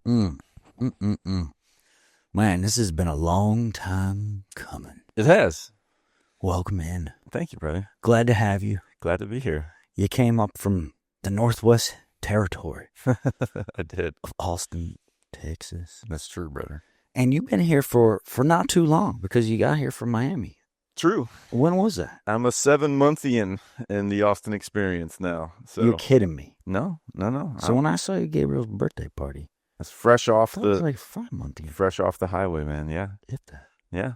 Mm, mm, mm, mm. Man, this has been a long time coming. It has. Welcome in. Thank you, brother. Glad to have you. Glad to be here. You came up from the Northwest Territory I did. of Austin, Texas. That's true, brother. And you've been here for not too long because you got here from Miami. True. When was that? I'm a 7-monthian in the Austin experience now. So You're kidding me. No. So when I saw you Gabriel's birthday party, That's fresh off that was the like 5 months ago. fresh off the highway, man. Yeah. If that. Yeah.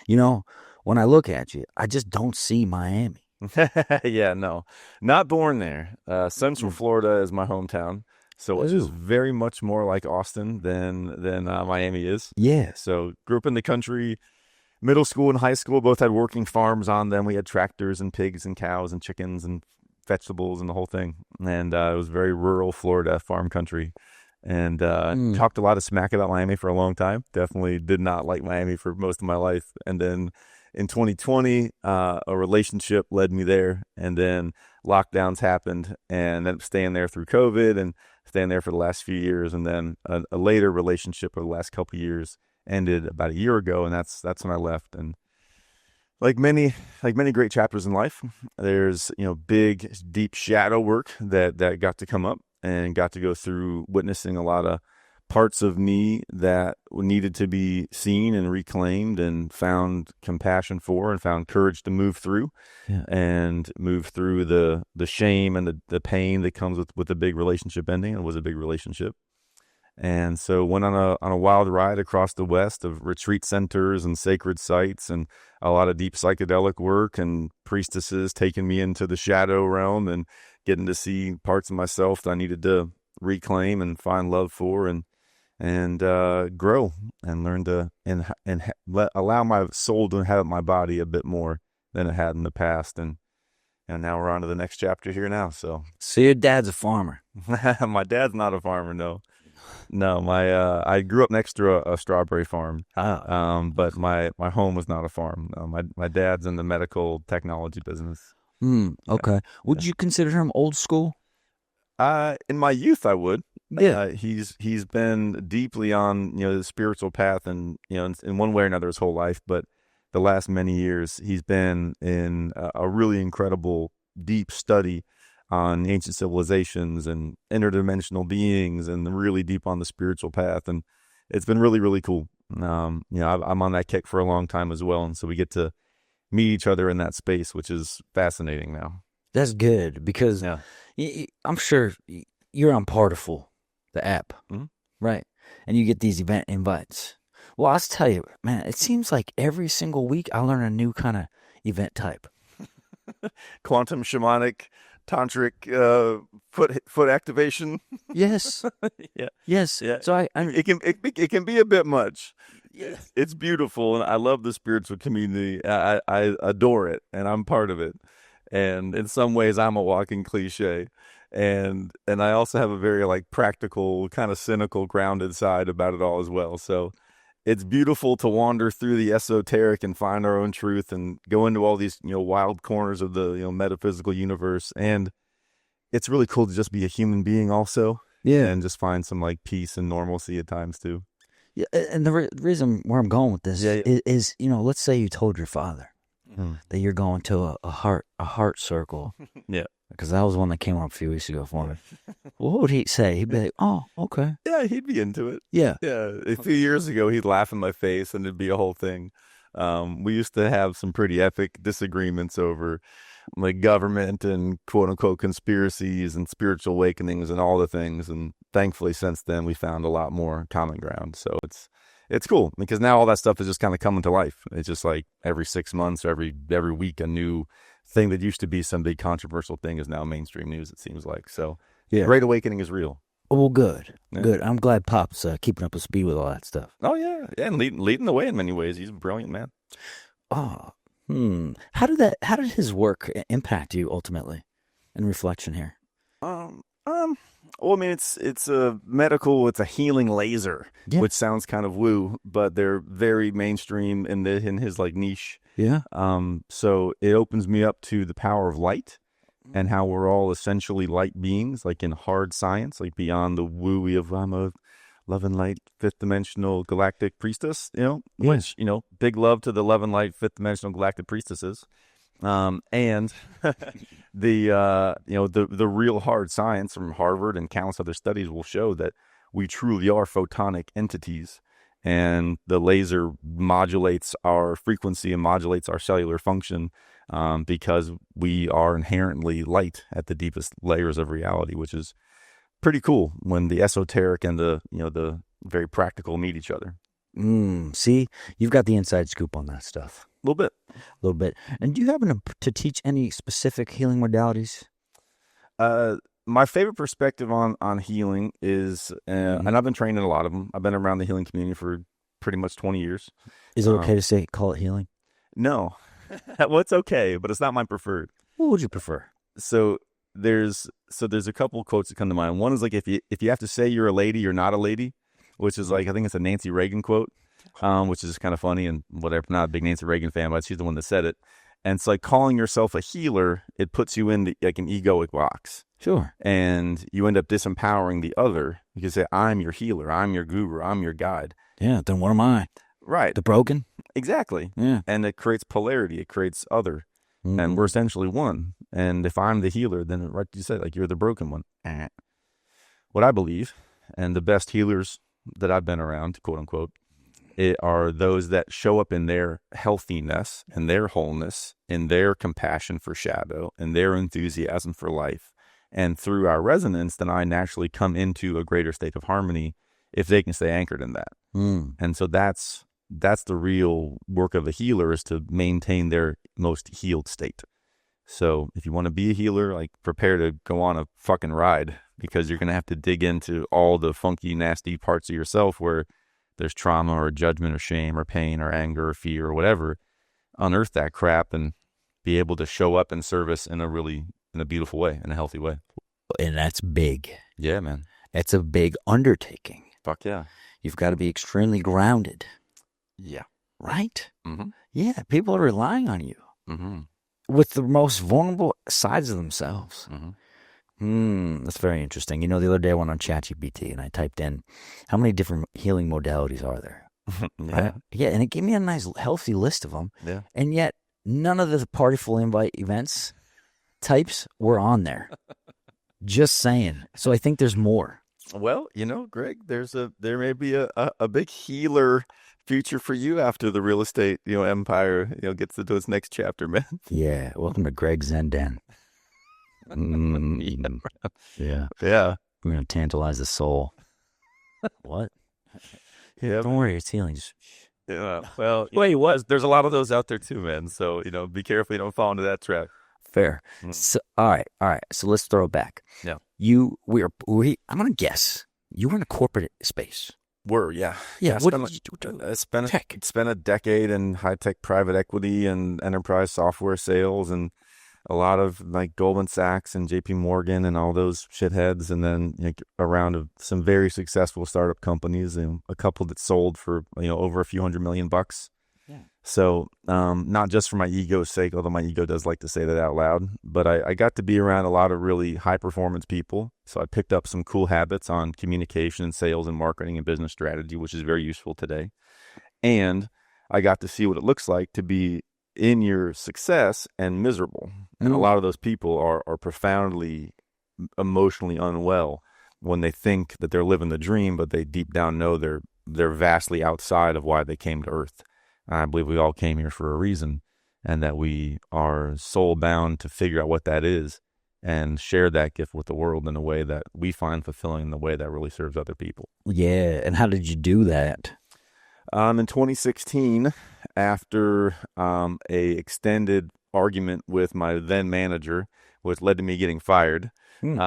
You know, when I look at you, I just don't see Miami. Yeah, no. Not born there. Central Florida is my hometown. So it's just Ooh. very much more like Austin than Miami is. Yeah. So grew up in the country. Middle school and high school both had working farms on them. We had tractors and pigs and cows and chickens and vegetables and the whole thing. And it was very rural Florida, farm country. And talked a lot of smack about Miami for a long time. Definitely did not like Miami for most of my life. And then in 2020, a relationship led me there. And then lockdowns happened and ended up staying there through COVID and staying there for the last few years. And then a later relationship over the last couple of years ended about a year ago, and that's when I left. And like many great chapters in life, there's big deep shadow work that got to come up and got to go through, witnessing a lot of parts of me that needed to be seen and reclaimed and found compassion for and found courage to move through. Yeah. And move through the shame and the pain that comes with a big relationship ending. It was a big relationship. And so went on a wild ride across the West of retreat centers and sacred sites and a lot of deep psychedelic work and priestesses taking me into the shadow realm and getting to see parts of myself that I needed to reclaim and find love for and grow and learn to allow my soul to inhabit my body a bit more than it had in the past. And now we're on to the next chapter here now. So your dad's a farmer. My dad's not a farmer, no. No, I grew up next to a strawberry farm, but my home was not a farm. No, my dad's in the medical technology business. Okay. Would you consider him old school? In my youth, I would. Yeah. He's been deeply on the spiritual path, and in one way or another his whole life. But the last many years, he's been in a really incredible deep study on ancient civilizations and interdimensional beings, and really deep on the spiritual path. And it's been really, really cool. I'm on that kick for a long time as well. And so we get to meet each other in that space, which is fascinating now. That's good because I'm sure you're on Partiful, the app, right? And you get these event invites. Well, I'll tell you, man, it seems like every single week I learn a new kind of event type. Quantum shamanic tantric foot activation. Yes. Yeah. Yes. Yeah. So it can be a bit much. Yeah. It's beautiful, and I love the spiritual community. I adore it, and I'm part of it. And in some ways, I'm a walking cliche. And I also have a very practical, kind of cynical, grounded side about it all as well. So it's beautiful to wander through the esoteric and find our own truth and go into all these, wild corners of the, metaphysical universe. And it's really cool to just be a human being also. Yeah. And just find some peace and normalcy at times too. Yeah. And the reason where I'm going with this is, let's say you told your father that you're going to a heart circle. Yeah. Because that was one that came up a few weeks ago for me. What would he say? He'd be like, oh, okay. Yeah, he'd be into it. Yeah. Yeah. A few years ago, he'd laugh in my face and it'd be a whole thing. We used to have some pretty epic disagreements over government and quote unquote conspiracies and spiritual awakenings and all the things. And thankfully, since then, we found a lot more common ground. So it's cool because now all that stuff is just kind of coming to life. It's just every 6 months, or every week, a new thing that used to be some big controversial thing is now mainstream news, it seems like. So yeah, Great Awakening is real. Well, good. Yeah. Good. I'm glad Pop's keeping up with speed with all that stuff. Oh, yeah. And leading the way in many ways. He's a brilliant man. Oh, How did his work impact you ultimately in reflection here? Well, I mean, it's a medical, it's a healing laser, which sounds kind of woo, but they're very mainstream in his niche. Yeah. So it opens me up to the power of light and how we're all essentially light beings, like in hard science, like beyond the wooey of I'm a love and light fifth dimensional galactic priestess, which, big love to the love and light fifth dimensional galactic priestesses. And the real hard science from Harvard and countless other studies will show that we truly are photonic entities, and the laser modulates our frequency and modulates our cellular function, because we are inherently light at the deepest layers of reality, which is pretty cool when the esoteric and the very practical meet each other. See, you've got the inside scoop on that stuff. A little bit. And do you happen to teach any specific healing modalities? My favorite perspective on healing is, and I've been trained in a lot of them. I've been around the healing community for pretty much 20 years. Is it okay to call it healing? No. Well, it's okay, but it's not my preferred. What would you prefer? So there's a couple quotes that come to mind. One is like, if you have to say you're a lady, you're not a lady, which is like, I think it's a Nancy Reagan quote, which is kind of funny and whatever. I'm not a big Nancy Reagan fan, but she's the one that said it. And it's like calling yourself a healer, it puts you in like an egoic box. Sure. And you end up disempowering the other. You can say, I'm your healer, I'm your guru, I'm your guide. Yeah, then what am I? Right. The broken? Exactly. Yeah. And it creates polarity, it creates other. And we're essentially one. And if I'm the healer, then right you said, like, you're the broken one. What I believe, and the best healers that I've been around, quote unquote, are those that show up in their healthiness and their wholeness, in their compassion for shadow and their enthusiasm for life. And through our resonance, then I naturally come into a greater state of harmony if they can stay anchored in that. And so that's the real work of a healer, is to maintain their most healed state. So if you want to be a healer, like, prepare to go on a fucking ride, because you're going to have to dig into all the funky, nasty parts of yourself where there's trauma or judgment or shame or pain or anger or fear or whatever. Unearth that crap and be able to show up in service in a beautiful way, in a healthy way. And that's big. Yeah, man. It's a big undertaking. Fuck yeah. You've got to be extremely grounded. Yeah. Right? Mm-hmm. Yeah, people are relying on you with the most vulnerable sides of themselves. That's very interesting. The other day I went on ChatGPT and I typed in, how many different healing modalities are there? Yeah. Yeah, and it gave me a nice, healthy list of them. Yeah. And yet, none of the party full invite events types were on there. Just saying. So I think there's more. Well, Greg, there may be a big healer future for you after the real estate, empire, gets into its next chapter, man. Yeah. Welcome to Greg Zenden. Yeah. Yeah. We're going to tantalize the soul. What? Yeah. Don't worry, it's healing. Yeah. Well, there's a lot of those out there too, man. So, be careful you don't fall into that trap. Fair. So, all right. So let's throw it back. Yeah. I'm going to guess you were in a corporate space. Yeah. Yeah. What did you do? Spent a decade in high-tech private equity and enterprise software sales, and a lot of like Goldman Sachs and JP Morgan and all those shitheads. And then around of some very successful startup companies, and a couple that sold for, over a few $100 million. Yeah. So, not just for my ego's sake, although my ego does like to say that out loud, but I got to be around a lot of really high performance people. So I picked up some cool habits on communication and sales and marketing and business strategy, which is very useful today. And I got to see what it looks like to be in your success and miserable. And a lot of those people are profoundly emotionally unwell when they think that they're living the dream, but they deep down know they're vastly outside of why they came to Earth. I believe we all came here for a reason, and that we are soul bound to figure out what that is and share that gift with the world in a way that we find fulfilling, in the way that really serves other people. Yeah. And how did you do that? In 2016, after a extended argument with my then manager, which led to me getting fired. Brief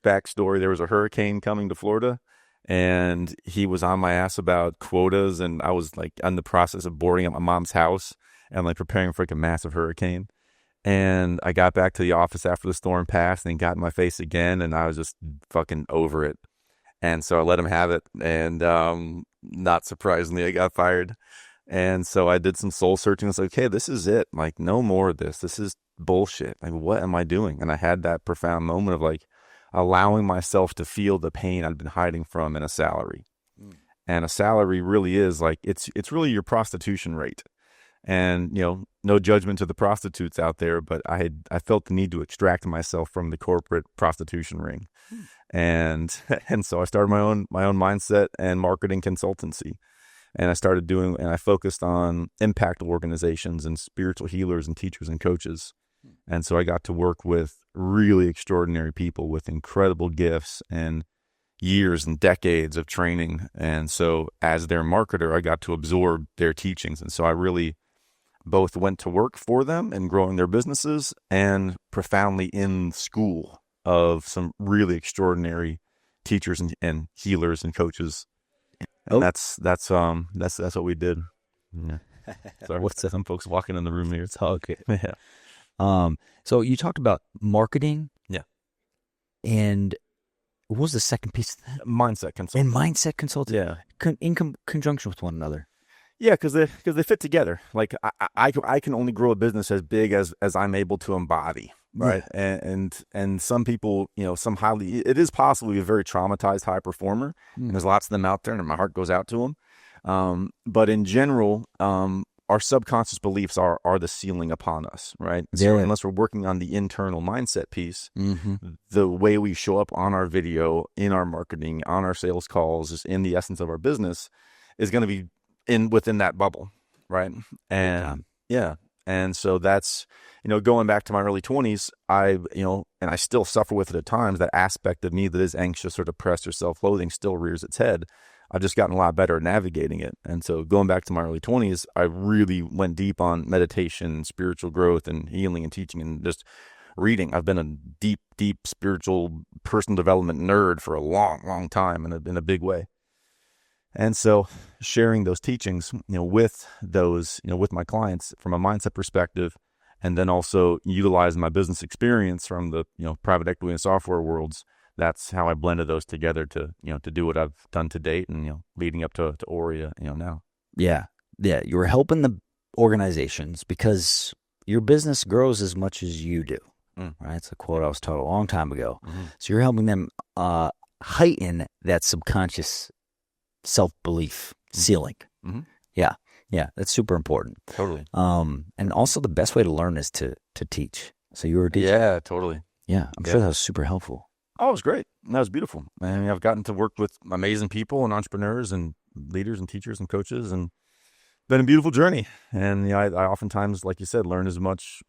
backstory: there was a hurricane coming to Florida, and he was on my ass about quotas, and I was like in the process of boarding up my mom's house and like preparing for like a massive hurricane. And I got back to the office after the storm passed, and he got in my face again, and I was just fucking over it. And so I let him have it, and not surprisingly, I got fired. And so I did some soul searching. I was like, okay, this is it. Like, no more of this. This is bullshit. Like, what am I doing? And I had that profound moment of like allowing myself to feel the pain I'd been hiding from in a salary. And a salary really is like, it's really your prostitution rate. And, no judgment to the prostitutes out there, but I felt the need to extract myself from the corporate prostitution ring. And so I started my own mindset and marketing consultancy. And I focused on impact organizations and spiritual healers and teachers and coaches. And so I got to work with really extraordinary people with incredible gifts and years and decades of training. And so as their marketer, I got to absorb their teachings. And so I really both went to work for them and growing their businesses and profoundly in school of some really extraordinary teachers and healers and coaches. And that's what we did. Yeah. Sorry, what's that? Some folks walking in the room here. It's all okay. Yeah. So you talked about marketing. Yeah. And what was the second piece of that? Mindset consulting. And mindset consulting. Yeah. In conjunction with one another. Yeah, because they fit together. Like I can only grow a business as big as I'm able to embody. Right. Yeah. And some people, it is possible to be a very traumatized high performer. And there's lots of them out there and my heart goes out to them. But in general, our subconscious beliefs are the ceiling upon us, right? So unless we're working on the internal mindset piece, the way we show up on our video, in our marketing, on our sales calls, just in the essence of our business is going to be within that bubble. Right. And yeah. And so that's, going back to my early 20s, and I still suffer with it at times, that aspect of me that is anxious or depressed or self-loathing still rears its head. I've just gotten a lot better at navigating it. And so going back to my early 20s, I really went deep on meditation, spiritual growth and healing and teaching and just reading. I've been a deep, deep spiritual personal development nerd for a long, long time in a big way. And so sharing those teachings, with those, with my clients from a mindset perspective, and then also utilizing my business experience from the, private equity and software worlds, that's how I blended those together to do what I've done to date and, leading up to AUREA, now. Yeah. Yeah. You were helping the organizations because your business grows as much as you do. Right. It's a quote I was taught a long time ago. So you're helping them heighten that subconscious self-belief ceiling. Yeah. Yeah. That's super important. Totally. And also the best way to learn is to teach. So you were a teacher. Yeah, totally. Yeah. I'm sure that was super helpful. Oh, it was great. That was beautiful. I mean, I've gotten to work with amazing people and entrepreneurs and leaders and teachers and coaches, and been a beautiful journey. And I oftentimes, like you said, learn as much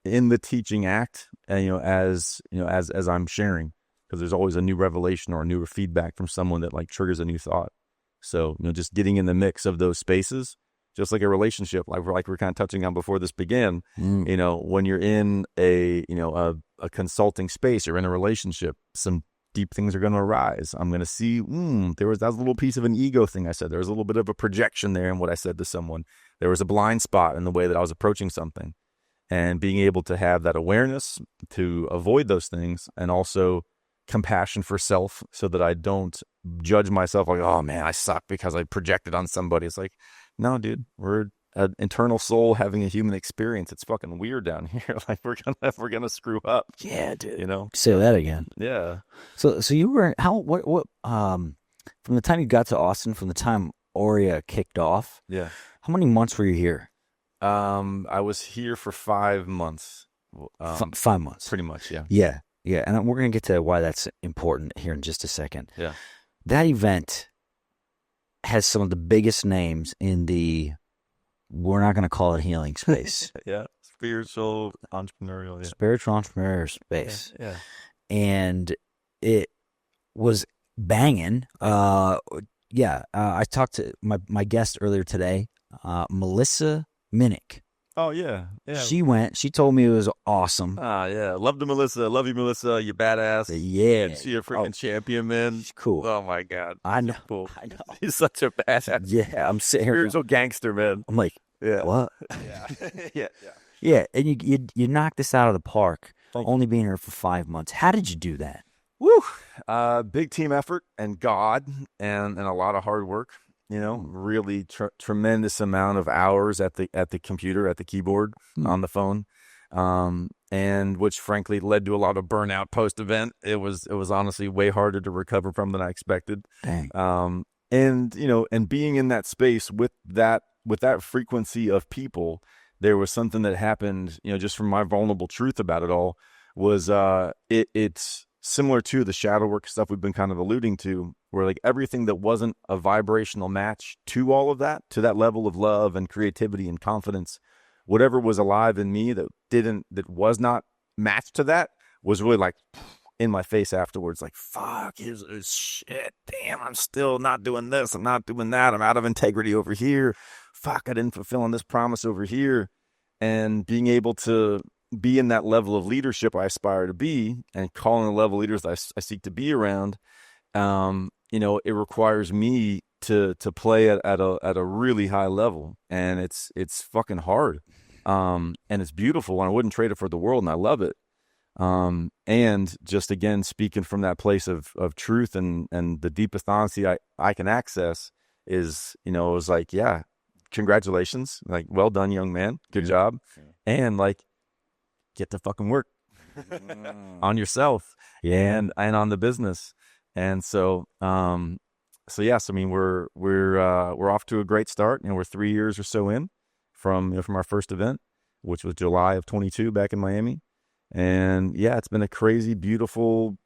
in the teaching act, as I'm sharing, because there's always a new revelation or a newer feedback from someone that like triggers a new thought. So just getting in the mix of those spaces, just like a relationship, like we're kind of touching on before this began. When you're in a consulting space or in a relationship, some deep things are going to arise. I'm going to see, that was a little piece of an ego thing I said. There was a little bit of a projection there in what I said to someone. There was a blind spot in the way that I was approaching something, and being able to have that awareness to avoid those things, and also compassion for self so that I don't judge myself like, oh man, I suck because I projected on somebody. It's like, no, dude, we're an internal soul having a human experience. It's fucking weird down here. Like we're gonna screw up. Yeah, dude. Say that again. Yeah. So you were from the time you got to Austin, from the time AUREA kicked off. Yeah. How many months were you here? I was here for 5 months. 5 months. Pretty much. Yeah. Yeah. Yeah. And we're gonna get to why that's important here in just a second. Yeah. That event has some of the biggest names in the, we're not going to call it healing space. Yeah. Spiritual entrepreneurial. Yeah. Spiritual entrepreneurial space. Yeah. And it was banging. I talked to my guest earlier today, Melissa Minnick. Oh, yeah. Yeah. She told me it was awesome. Yeah. Love you, Melissa. You badass. Yeah. She's a freaking champion, man. She's cool. Oh, my God. I know. Cool. I know. He's such a badass. Yeah. I'm sitting here. Spiritual gangster, man. I'm like, yeah. What? Yeah. Yeah. Yeah. And you knocked this out of the park, only being here for 5 months. How did you do that? Woo. Big team effort and God and a lot of hard work. really tremendous amount of hours at the computer, at the keyboard, on the phone, and which frankly led to a lot of burnout post event. It was honestly way harder to recover from than I expected. Dang. And being in that space with that frequency of people, there was something that happened, just from my vulnerable truth about it all, was it's similar to the shadow work stuff we've been kind of alluding to, where like everything that wasn't a vibrational match to all of that, to that level of love and creativity and confidence, whatever was alive in me that was not matched to that, was really like in my face afterwards, like, fuck, is shit, damn, I'm still not doing this, I'm not doing that, I'm out of integrity over here, fuck, I didn't fulfill on this promise over here. And being able to be in that level of leadership I aspire to be, and calling the level of leaders I seek to be around, it requires me to play at a really high level, and it's fucking hard, and it's beautiful, and I wouldn't trade it for the world, and I love it. And just again, speaking from that place of truth and the deepest honesty I can access is, it was like, yeah, congratulations, like, well done, young man, good job, and like, get to fucking work on yourself, and on the business. And so yes, I mean, we're off to a great start. We're 3 years or so in from our first event, which was July of 22 back in Miami. And yeah, it's been a crazy, beautiful,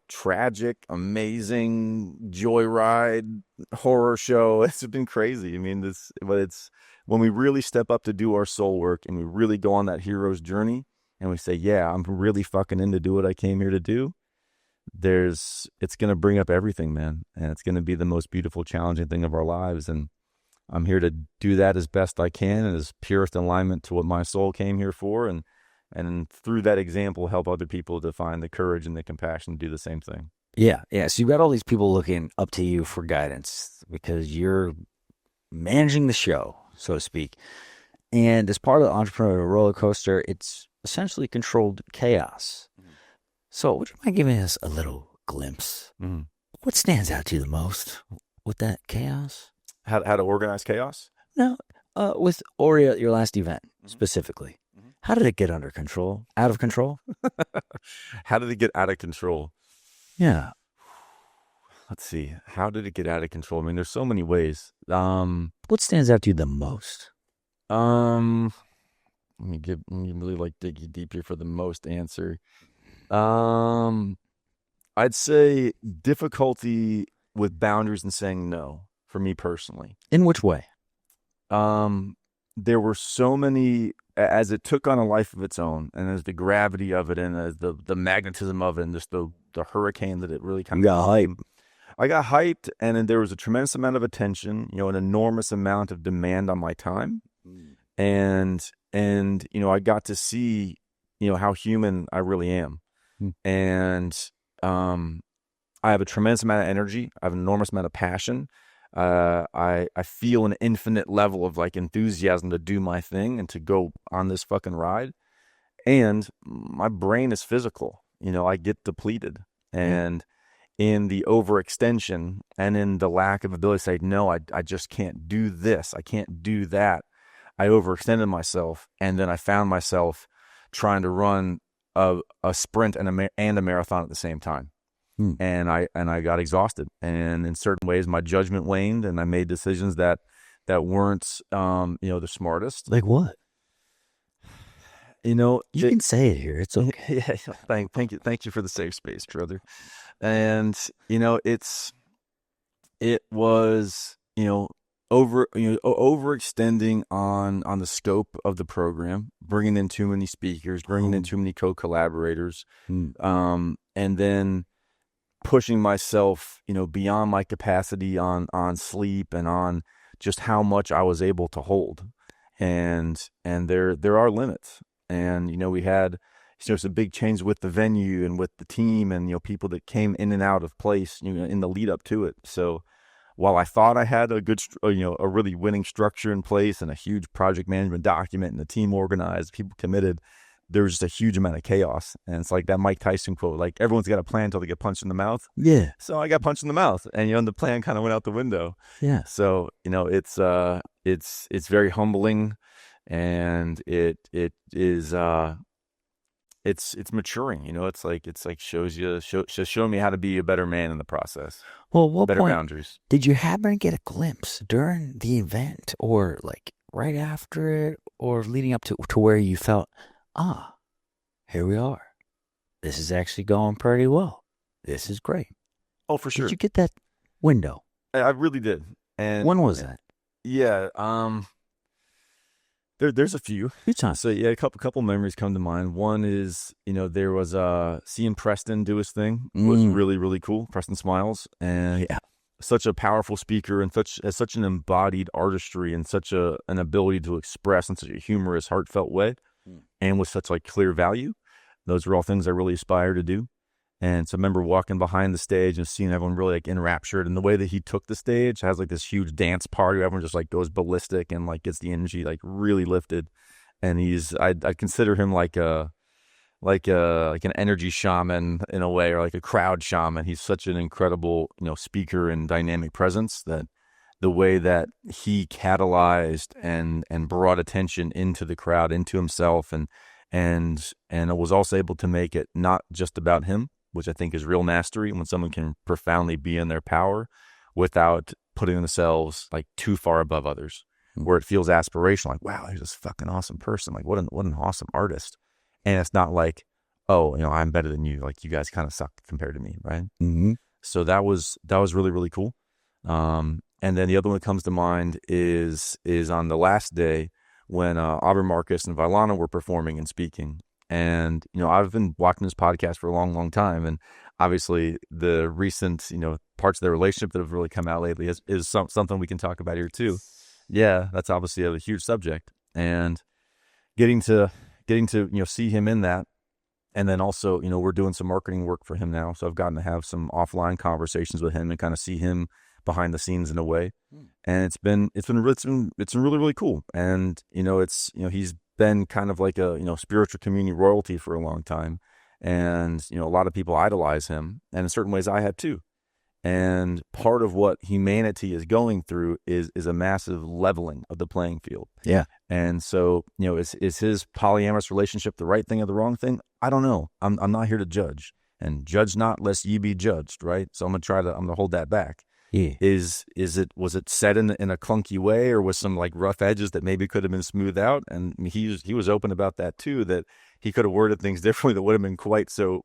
tragic, amazing joyride horror show. It's been crazy. I mean, but it's when we really step up to do our soul work and we really go on that hero's journey and we say, yeah, I'm really fucking in to do what I came here to do. It's going to bring up everything, man. And it's going to be the most beautiful, challenging thing of our lives. And I'm here to do that as best I can and as purest alignment to what my soul came here for. And through that example, help other people to find the courage and the compassion to do the same thing. Yeah. So you've got all these people looking up to you for guidance because you're managing the show, so to speak. And as part of the entrepreneurial roller coaster, it's essentially controlled chaos. Mm-hmm. So would you mind giving us a little glimpse? Mm-hmm. What stands out to you the most with that chaos? How to organize chaos? No, with AUREA, your last event, specifically. How did it get under control? Out of control? How did it get out of control? Yeah. Let's see. How did it get out of control? I mean, there's so many ways. What stands out to you the most? Let me really like dig deep here for the most answer. I'd say difficulty with boundaries and saying no for me personally. In which way? There were so many, as it took on a life of its own, and as the gravity of it, and as the magnetism of it, and just the hurricane that it really kind of got hyped. I got hyped, and then there was a tremendous amount of attention, an enormous amount of demand on my time, and I got to see, how human I really am, and I have a tremendous amount of energy. I have an enormous amount of passion. I feel an infinite level of like enthusiasm to do my thing and to go on this fucking ride. And my brain is physical. I get depleted. And in the overextension and in the lack of ability to say, no, I just can't do this, I can't do that, I overextended myself. And then I found myself trying to run a sprint and a marathon at the same time. And I got exhausted, and in certain ways my judgment waned, and I made decisions that weren't the smartest. Like what? You can say it here. It's okay. Yeah, thank you for the safe space, brother. And it was overextending on the scope of the program, bringing in too many speakers, bringing in too many co-collaborators, and then pushing myself, beyond my capacity on sleep and on just how much I was able to hold. And there are limits. And, we had, some big change with the venue and with the team and, people that came in and out of place, in the lead up to it. So while I thought I had a good, a really winning structure in place and a huge project management document and a team organized, people committed, there was just a huge amount of chaos. And it's like that Mike Tyson quote, like everyone's got a plan until they get punched in the mouth. Yeah. So I got punched in the mouth, and the plan kind of went out the window. Yeah. So it's very humbling, and it is it's maturing. It's like showing me how to be a better man in the process. Well, what better point boundaries. did you happen to get a glimpse during the event, or like right after it, or leading up to where you felt, here we are. This is actually going pretty well. This is great. Oh, for sure. Did you get that window? I really did. And when was that? Yeah. There's a few. Few times. So yeah, a couple memories come to mind. One is, there was seeing Preston do his thing was really, really cool. Preston Smiles, and such a powerful speaker, and such an embodied artistry, and such an ability to express in such a humorous, heartfelt way, and with such like clear value. Those are all things I really aspire to do. And so I remember walking behind the stage and seeing everyone really like enraptured, and the way that he took the stage has like this huge dance party where everyone just like goes ballistic and like gets the energy like really lifted. And I'd consider him like an energy shaman in a way, or like a crowd shaman. He's such an incredible, speaker and dynamic presence, that the way that he catalyzed and brought attention into the crowd, into himself, and was also able to make it not just about him, which I think is real mastery, when someone can profoundly be in their power without putting themselves like too far above others, where it feels aspirational. Like, wow, he's this fucking awesome person. Like, what an awesome artist. And it's not like, oh, I'm better than you. Like, you guys kind of suck compared to me, right? Mm-hmm. So that was really, really cool. And then the other one that comes to mind is on the last day when Aubrey Marcus and Vylana were performing and speaking. And, I've been watching this podcast for a long, long time. And obviously the recent, parts of their relationship that have really come out lately is something we can talk about here too. Yeah, that's obviously a huge subject. And getting to see him in that. And then also, we're doing some marketing work for him now. So I've gotten to have some offline conversations with him and kind of see him behind the scenes in a way. And it's been really, really cool. And, he's been kind of like a, spiritual community royalty for a long time. And, a lot of people idolize him, and in certain ways I have too. And part of what humanity is going through is a massive leveling of the playing field. Yeah. And so, is his polyamorous relationship the right thing or the wrong thing? I don't know. I'm not here to judge, and judge not lest ye be judged. Right. So I'm gonna hold that back. Yeah. Was it said in a clunky way, or was some like rough edges that maybe could have been smoothed out? And he was open about that too, that he could have worded things differently that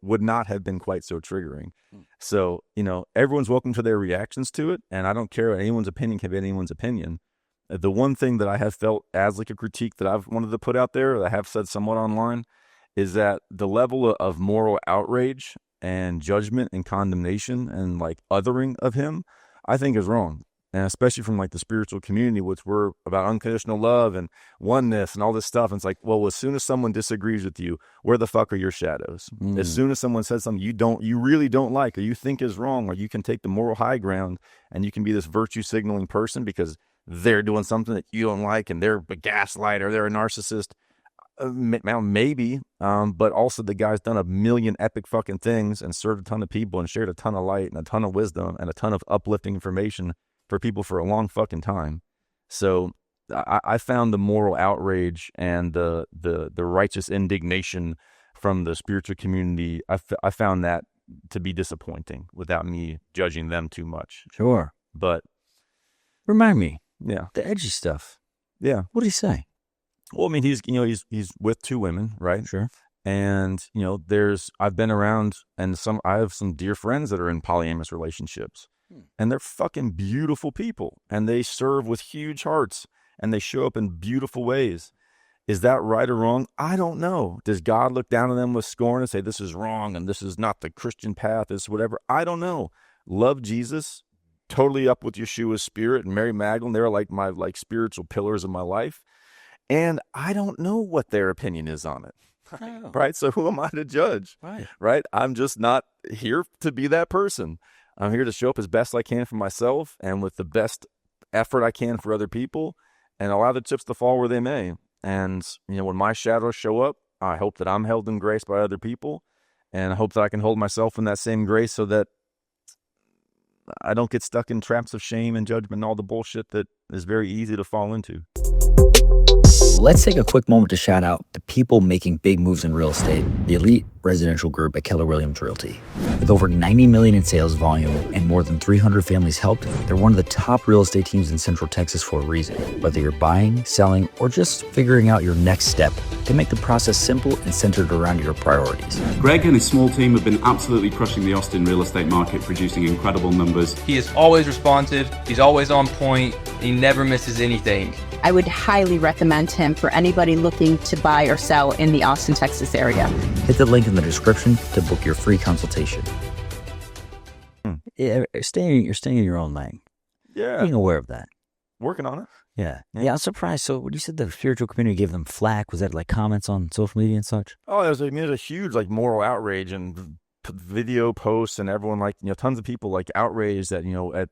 would not have been quite so triggering. So, everyone's welcome to their reactions to it, and I don't care. Anyone's opinion can be anyone's opinion. The one thing that I have felt as like a critique that I've wanted to put out there, that I have said somewhat online, is that the level of moral outrage and judgment and condemnation and like othering of him, I think is wrong. And especially from like the spiritual community, which we're about unconditional love and oneness and all this stuff. And it's like, well, as soon as someone disagrees with you, where the fuck are your shadows? As soon as someone says something you really don't like, or you think is wrong, or you can take the moral high ground and you can be this virtue signaling person because they're doing something that you don't like, and they're a gaslighter, they're a narcissist. Maybe, but also the guy's done a million epic fucking things and served a ton of people and shared a ton of light and a ton of wisdom and a ton of uplifting information for people for a long fucking time. So I found the moral outrage and the righteous indignation from the spiritual community. I found that to be disappointing without me judging them too much. Sure. But remind me. Yeah. The edgy stuff. Yeah. What did he say? Well, I mean, he's with two women, right? Sure. And, I've been around, and I have some dear friends that are in polyamorous relationships, and they're fucking beautiful people, and they serve with huge hearts, and they show up in beautiful ways. Is that right or wrong? I don't know. Does God look down on them with scorn and say, this is wrong, and this is not the Christian path, this whatever? I don't know. Love Jesus, totally up with Yeshua's spirit, and Mary Magdalene. They're like my spiritual pillars of my life. And I don't know what their opinion is on it. Oh. Right? So who am I to judge? Right? I'm just not here to be that person. I'm here to show up as best I can for myself and with the best effort I can for other people, and allow the chips to fall where they may. And, when my shadows show up, I hope that I'm held in grace by other people. And I hope that I can hold myself in that same grace so that I don't get stuck in traps of shame and judgment and all the bullshit that is very easy to fall into. Let's take a quick moment to shout out the people making big moves in real estate, the elite residential group at Keller Williams Realty. With over $90 million in sales volume and more than 300 families helped, they're one of the top real estate teams in Central Texas for a reason. Whether you're buying, selling, or just figuring out your next step, they make the process simple and centered around your priorities. Greg and his small team have been absolutely crushing the Austin real estate market, producing incredible numbers. He is always responsive, he's always on point, he never misses anything. I would highly recommend him for anybody looking to buy or sell in the Austin, Texas area. Hit the link in the description to book your free consultation. Yeah, you're staying in your own lane. Yeah. Being aware of that. Working on it. Yeah. I'm surprised. So when you said the spiritual community gave them flack, was that like comments on social media and such? Oh, there's a huge like moral outrage and video posts, and everyone tons of people like outraged that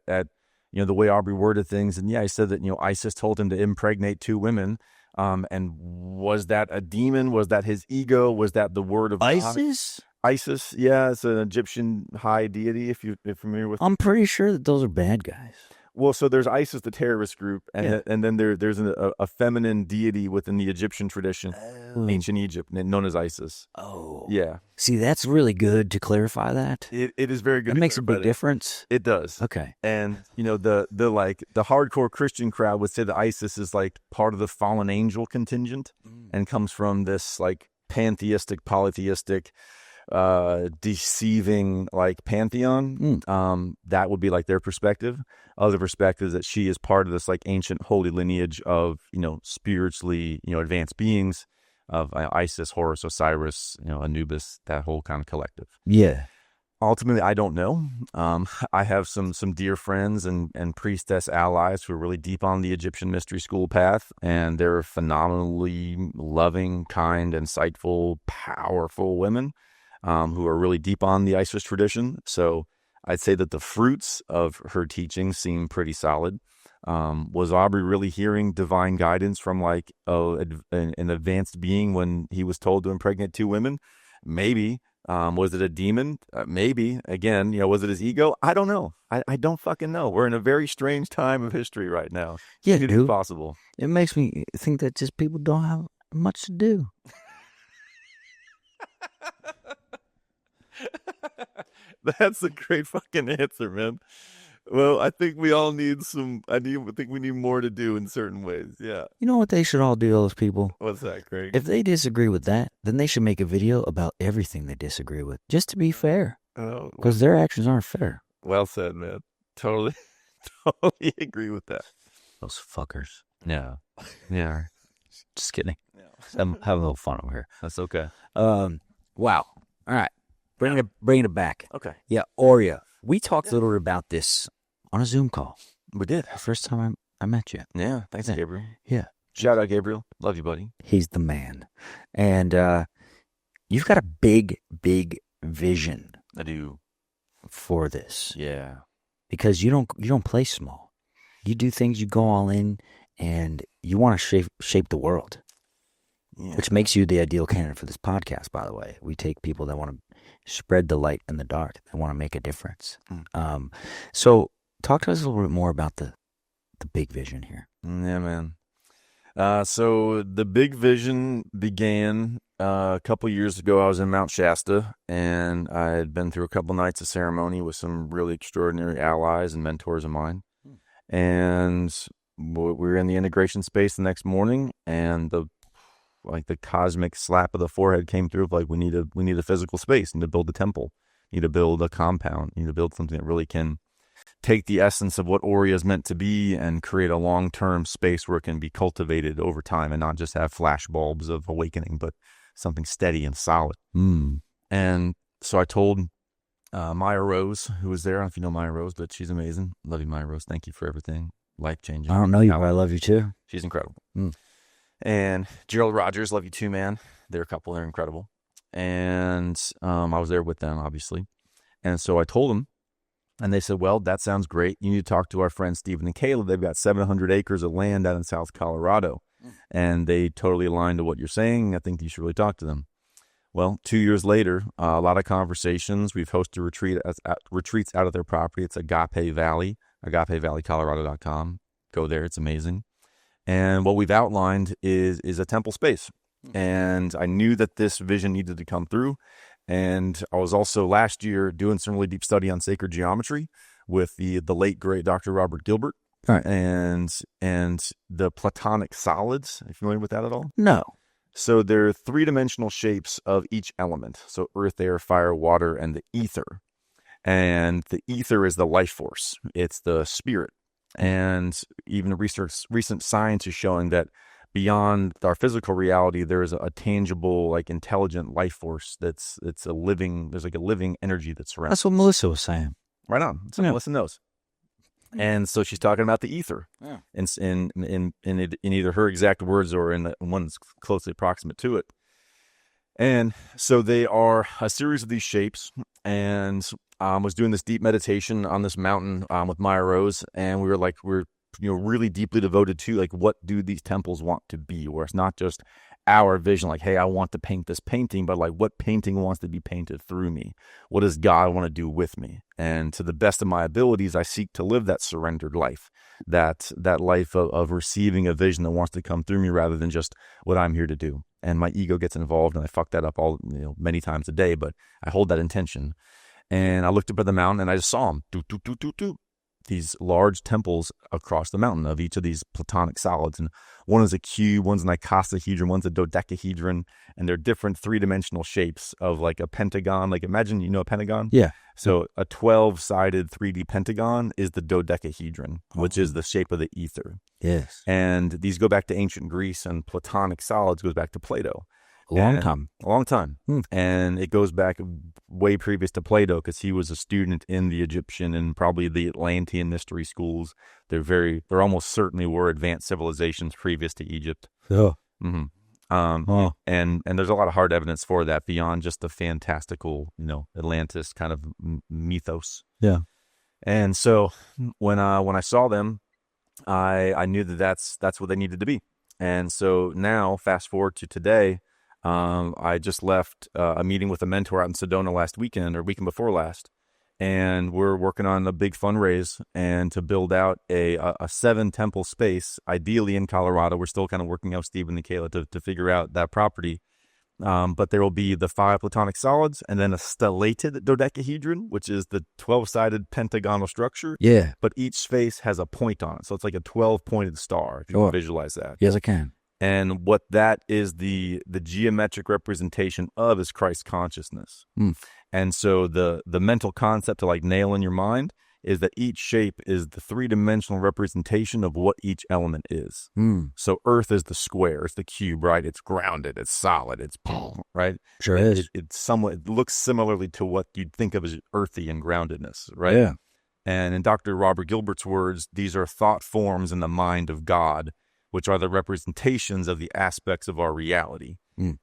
at the way Aubrey worded things. And he said that ISIS told him to impregnate 2 women. And was that a demon? Was that his ego? Was that the word of ISIS? God? ISIS, yeah, it's an Egyptian high deity. If you're familiar with, I'm pretty sure that those are bad guys. Well, so there's ISIS, the terrorist group, and then there's a feminine deity within the Egyptian tradition, ancient Egypt, known as Isis. Oh, yeah. See, that's really good to clarify that. It is very good. That makes a big difference. It does. Okay. And the hardcore Christian crowd would say that Isis is like part of the fallen angel contingent, and comes from this like pantheistic, polytheistic, deceiving like pantheon. That would be like their perspective. Other perspective is that she is part of this like ancient holy lineage of spiritually advanced beings of Isis, Horus, Osiris, Anubis, that whole kind of collective. Yeah. Ultimately, I don't know. I have some dear friends and priestess allies who are really deep on the Egyptian mystery school path, and they're phenomenally loving, kind, insightful, powerful women who are really deep on the Isis tradition. So I'd say that the fruits of her teaching seem pretty solid. Was Aubrey really hearing divine guidance from like an advanced being when he was told to impregnate 2 women? Maybe. Was it a demon? Maybe. Again, was it his ego? I don't know. I don't fucking know. We're in a very strange time of history right now. Yeah, it is possible. It makes me think that just people don't have much to do. That's a great fucking answer, man. Well, I think we all need I think we need more to do in certain ways. Yeah. You know what they should all do, those people? What's that, Craig? If they disagree with that, then they should make a video about everything they disagree with, just to be fair. Oh, because their actions aren't fair. Well said, man. Totally agree with that. Those fuckers. Yeah. Yeah. Just kidding. Yeah. I'm having a little fun over here. That's okay. Wow. All right. Bringing it back. Okay. Yeah, AUREA. We talked a little bit about this on a Zoom call. We did. The first time I met you. Yeah. Thanks, Gabriel. Yeah. Shout out, Gabriel. Love you, buddy. He's the man. And you've got a big, big vision. I do. For this. Yeah. Because you don't play small. You do things, you go all in, and you want to shape the world. Yeah. Which makes you the ideal candidate for this podcast, by the way. We take people that want to spread the light in the dark, that want to make a difference. So talk to us a little bit more about the big vision here. Yeah, man. So the big vision began a couple years ago. I was in Mount Shasta, and I had been through a couple nights of ceremony with some really extraordinary allies and mentors of mine. And we were in the integration space the next morning, and the cosmic slap of the forehead came through of like, we need a physical space, need to build a temple, need to build a compound, need to build something that really can take the essence of what AUREA is meant to be and create a long-term space where it can be cultivated over time and not just have flash bulbs of awakening, but something steady and solid. And so I told Maya Rose, who was there. I don't know if you know Maya Rose, but she's amazing. Love you, Maya Rose. Thank you for everything. Life-changing. I don't know you, but I love you too. She's incredible. And Gerald Rogers, love you too, man. They're a couple. They're incredible. And I was there with them, obviously. And so I told them, and they said, well, that sounds great. You need to talk to our friends Stephen and Kayla. They've got 700 acres of land out in South Colorado. and they totally align to what you're saying. I think you should really talk to them. Well, 2 years later, a lot of conversations. We've hosted retreats out of their property. It's Agape Valley, agapevalleycolorado.com. Go there. It's amazing. And what we've outlined is a temple space. And I knew that this vision needed to come through. And I was also last year doing some really deep study on sacred geometry with the late, great Dr. Robert Gilbert. All right. And the Platonic solids. Are you familiar with that at all? No. So they're three-dimensional shapes of each element. So earth, air, fire, water, and the ether. And the ether is the life force. It's the spirit. And even recent science is showing that beyond our physical reality, there is a tangible, like intelligent life force there's like a living energy that's around. That's what Melissa was saying. Right on. So Melissa knows. And so she's talking about the ether, in either her exact words or in the one that's closely approximate to it. And so they are a series of these shapes. And was doing this deep meditation on this mountain with Maya Rose, and we're really deeply devoted to like, what do these temples want to be? Where it's not just our vision, like, hey, I want to paint this painting, but like, what painting wants to be painted through me? What does God want to do with me? And to the best of my abilities, I seek to live that surrendered life, that life of receiving a vision that wants to come through me rather than just what I'm here to do. And my ego gets involved, and I fuck that up many times a day, but I hold that intention. And I looked up at the mountain, and I just saw them. These large temples across the mountain of each of these Platonic solids. And one is a cube, one's an icosahedron, one's a dodecahedron, and they're different three-dimensional shapes of like a pentagon. Like imagine, a pentagon? Yeah. So a 12-sided 3D pentagon is the dodecahedron, which is the shape of the ether. Yes. And these go back to ancient Greece, and Platonic solids goes back to Plato. A long time. And it goes back way previous to Plato, because he was a student in the Egyptian and probably the Atlantean mystery schools. There almost certainly were advanced civilizations previous to Egypt. Oh. Mm-hmm. And there's a lot of hard evidence for that beyond just the fantastical, Atlantis kind of mythos. Yeah. And so when I saw them, I knew that's what they needed to be. And so now, fast forward to today, I just left a meeting with a mentor out in Sedona last weekend, or weekend before last, and we're working on a big fundraise and to build out a 7-temple space, ideally in Colorado. We're still kind of working out, Steve and Kayla, to figure out that property. But there will be the 5 Platonic solids, and then a stellated dodecahedron, which is the 12-sided pentagonal structure. Yeah. But each space has a point on it, so it's like a 12-pointed star. If you can visualize that. Yes, I can. And what that is the geometric representation of is Christ consciousness. And so the mental concept to like nail in your mind is that each shape is the 3-dimensional representation of what each element is. So earth is the square, it's the cube, right? It's grounded, it's solid, it's right. Sure is. It looks similarly to what you'd think of as earthy and groundedness, right? Yeah. And in Dr. Robert Gilbert's words, these are thought forms in the mind of God, which are the representations of the aspects of our reality.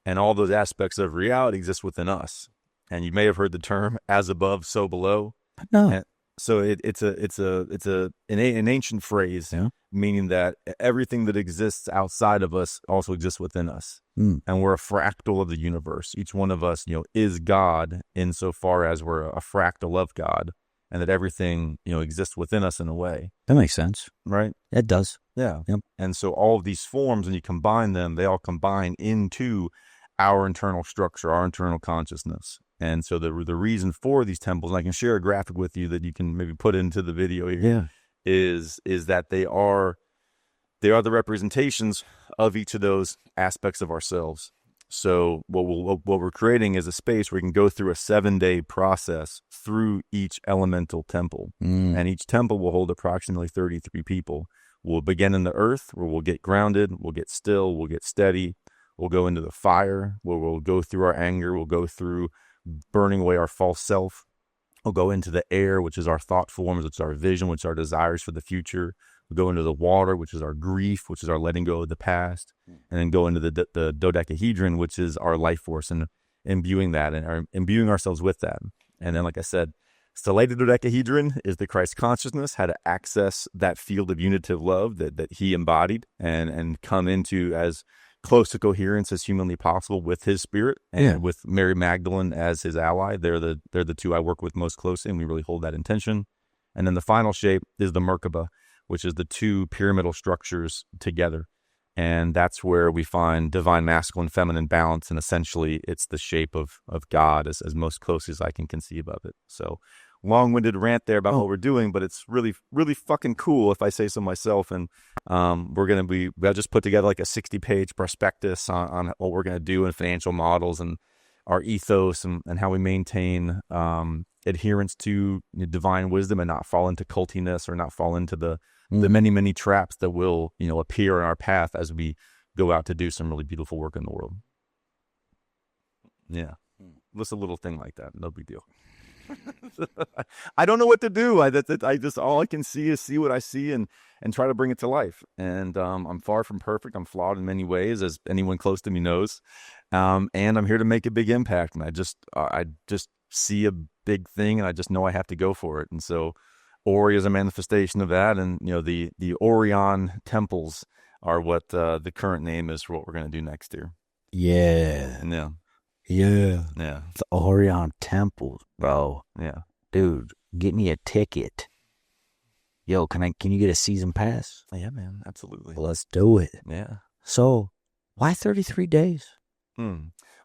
And all those aspects of reality exist within us. And you may have heard the term "as above, so below." No. And so it's an ancient phrase, meaning that everything that exists outside of us also exists within us. And we're a fractal of the universe. Each one of us, is God insofar as we're a fractal of God, and that everything, exists within us in a way. That makes sense. Right? It does. Yeah. Yep. And so all of these forms, when you combine them, they all combine into our internal structure, our internal consciousness. And so the reason for these temples, and I can share a graphic with you that you can maybe put into the video here, is that they are the representations of each of those aspects of ourselves. So what we're creating is a space where we can go through a 7-day process through each elemental temple. And each temple will hold approximately 33 people. We'll begin in the earth, where we'll get grounded, we'll get still, we'll get steady. We'll go into the fire, where we'll go through our anger, we'll go through burning away our false self. We'll go into the air, which is our thought forms, which is our vision, which is our desires for the future. We'll go into the water, which is our grief, which is our letting go of the past. And then go into the dodecahedron, which is our life force, and imbuing that and imbuing ourselves with that. And then, like I said, So the dodecahedron is the Christ consciousness, how to access that field of unitive love that he embodied and come into as close to coherence as humanly possible with his spirit, and with Mary Magdalene as his ally. They're the two I work with most closely, and we really hold that intention. And then the final shape is the Merkaba, which is the two pyramidal structures together. And that's where we find divine masculine, feminine balance. And essentially it's the shape of God as most closely as I can conceive of it. So long-winded rant there about what we're doing, but it's really, really fucking cool if I say so myself. And I just put together like a 60-page prospectus on what we're going to do in financial models and our ethos and how we maintain adherence to divine wisdom and not fall into cultiness or not fall into the many, many traps that will, appear in our path as we go out to do some really beautiful work in the world. Yeah. Just a little thing like that. No big deal. I don't know what to do. I just all I can see is see what I see and try to bring it to life. And I'm far from perfect. I'm flawed in many ways, as anyone close to me knows. And I'm here to make a big impact. And I just see a big thing, and I just know I have to go for it. And so AUREA is a manifestation of that. And the AUREAN Temples are what the current name is for what we're going to do next year. Yeah. Yeah. It's AUREAN Temples, bro. Yeah. Dude, get me a ticket. Yo, can you get a season pass? Yeah, man. Absolutely. Let's do it. Yeah. So, why 33 days?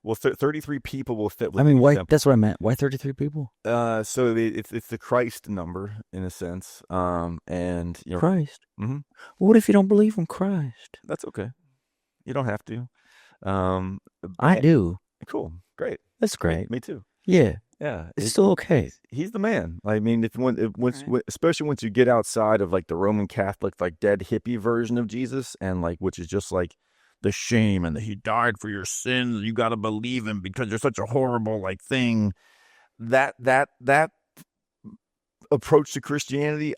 Well, 33 people will fit within why? temple. That's what I meant. Why 33 people? So it's the Christ number in a sense. And Christ. Mm-hmm. What if you don't believe in Christ? That's okay. You don't have to. I do. Cool. Great. That's great. Me too. Yeah. Yeah. It's still okay. He's the man. I mean, especially once you get outside of like the Roman Catholic, like dead hippie version of Jesus, and like, which is just like the shame and that he died for your sins. You got to believe him because you're such a horrible like thing. That approach to Christianity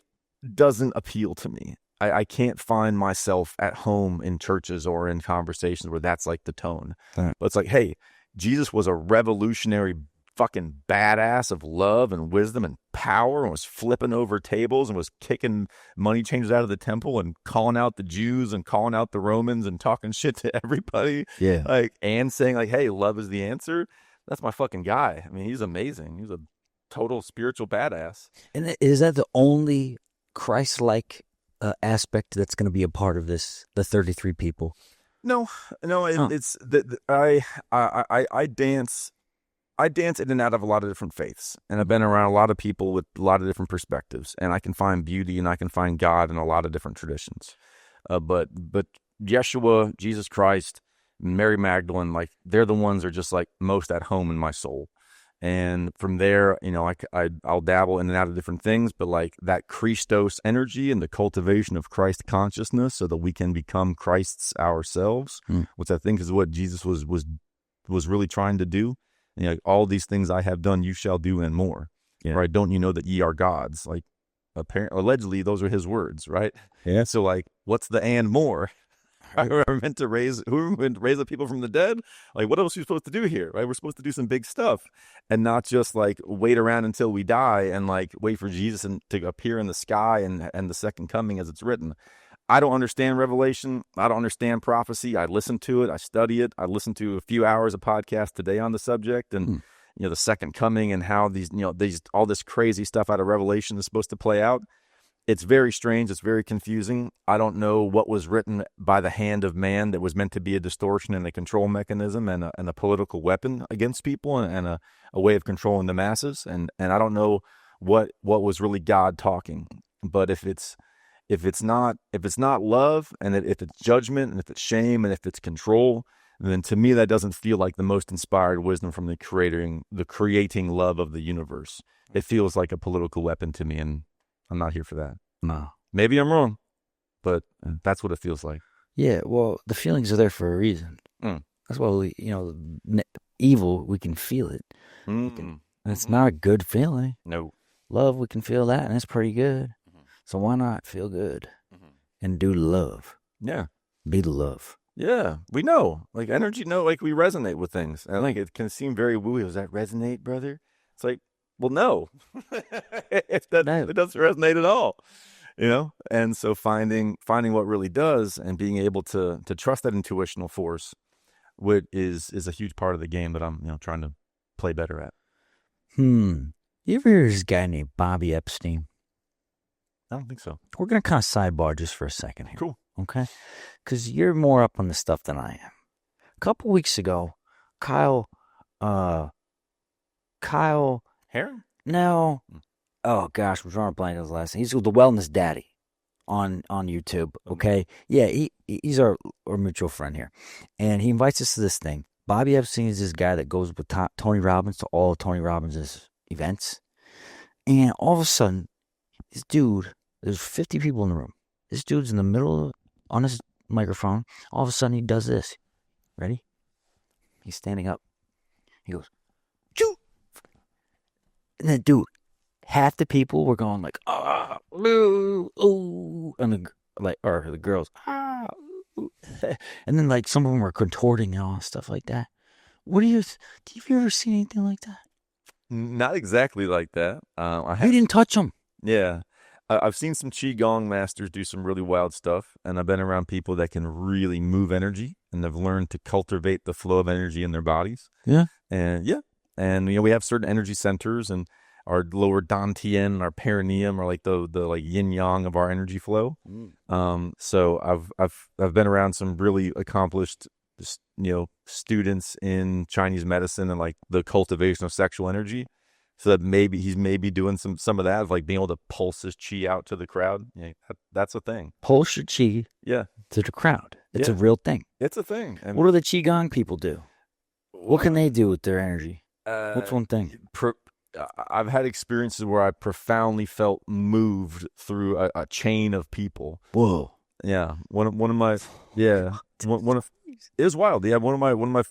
doesn't appeal to me. I can't find myself at home in churches or in conversations where that's like the tone. Right. But it's like, hey, Jesus was a revolutionary fucking badass of love and wisdom and power, and was flipping over tables and was kicking money changers out of the temple and calling out the Jews and calling out the Romans and talking shit to everybody. Yeah. Like, and saying like, hey, love is the answer. That's my fucking guy. I mean, he's amazing. He's a total spiritual badass. And is that the only Christ-like aspect that's going to be a part of this, the 33 people? No, it's that I dance in and out of a lot of different faiths, and I've been around a lot of people with a lot of different perspectives, and I can find beauty and I can find God in a lot of different traditions. But Yeshua, Jesus Christ, Mary Magdalene, like they're the ones that are just like most at home in my soul. And from there, I'll dabble in and out of different things, but like that Christos energy and the cultivation of Christ consciousness so that we can become Christ's ourselves, which I think is what Jesus was really trying to do. And, like, all these things I have done, you shall do and more. Yeah. Right? Don't you know that ye are gods? Like, allegedly, those are his words, right? Yeah. So like, what's the and more? We're meant to raise the people from the dead. Like, what else are you supposed to do here? Right? We're supposed to do some big stuff and not just like wait around until we die and like wait for Jesus to appear in the sky and the second coming as it's written. I don't understand Revelation. I don't understand prophecy. I listen to it. I study it. I listened to a few hours of podcast today on the subject and the second coming and how all this crazy stuff out of Revelation is supposed to play out. It's very strange. It's very confusing. I don't know what was written by the hand of man that was meant to be a distortion and a control mechanism and a political weapon against people and a way of controlling the masses. And I don't know what was really God talking. But if it's not love, and if it's judgment, and if it's shame, and if it's control, then to me that doesn't feel like the most inspired wisdom from the creating love of the universe. It feels like a political weapon to me, and I'm not here for that. No. Maybe I'm wrong, but that's what it feels like. Yeah, well, the feelings are there for a reason. That's why we, evil, we can feel it. And it's not a good feeling. No. Love, we can feel that, and it's pretty good. So why not feel good and do love? Yeah. Be the love. Yeah, we know. Like energy, like we resonate with things. And like it can seem very wooey. Does that resonate, brother? It's like, Well, no, if that No. it doesn't resonate at all, And so finding what really does, and being able to trust that intuitional force, which is a huge part of the game that I'm trying to play better at. You ever hear of this guy named Bobby Epstein? I don't think so. We're gonna kind of sidebar just for a second here. Cool. Okay, because you're more up on the stuff than I am. A couple weeks ago, Kyle Heron? No. Oh gosh, I'm drawing a blank on his last name. He's the Wellness Daddy on YouTube. Okay, yeah, he's our mutual friend here, and he invites us to this thing. Bobby Epstein is this guy that goes with Tony Robbins to all of Tony Robbins' events, and all of a sudden, this dude, there's 50 people in the room. This dude's in the middle on his microphone. All of a sudden, he does this. Ready? He's standing up. He goes, choo! And then, dude, half the people were going like, ah, ooh, ooh, and the girls, ah, ooh. And then like some of them were contorting and all stuff like that. Have you ever seen anything like that? Not exactly like that. You didn't touch them. Yeah. I've seen some Qigong masters do some really wild stuff, and I've been around people that can really move energy, and they've learned to cultivate the flow of energy in their bodies. Yeah. And we have certain energy centers, and our lower dantian and our perineum are like the like yin yang of our energy flow. So I've been around some really accomplished students in Chinese medicine and like the cultivation of sexual energy. So that he's doing some of that, of like being able to pulse his chi out to the crowd. Yeah, that's a thing. Pulse your chi to the crowd. It's a real thing. It's a thing. What do the Qigong people do? What can they do with their energy? What's one thing? I've had experiences where I profoundly felt moved through a chain of people. Whoa. Yeah. One of my it was wild. Yeah, one of my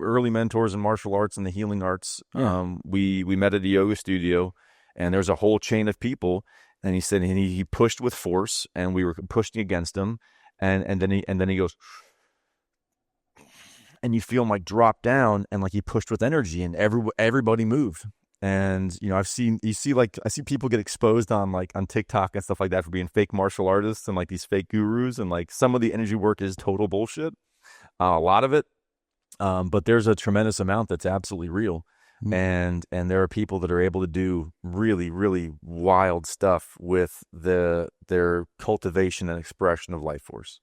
early mentors in martial arts and the healing arts. Yeah. We met at a yoga studio, and there's a whole chain of people, and he said he pushed with force, and we were pushing against him, and then he goes, and you feel him like drop down, and like he pushed with energy, and everybody moved. And I see people get exposed on TikTok and stuff like that for being fake martial artists and like these fake gurus, and like some of the energy work is total bullshit. A lot of it, but there's a tremendous amount that's absolutely real. And there are people that are able to do really, really wild stuff with their cultivation and expression of life force.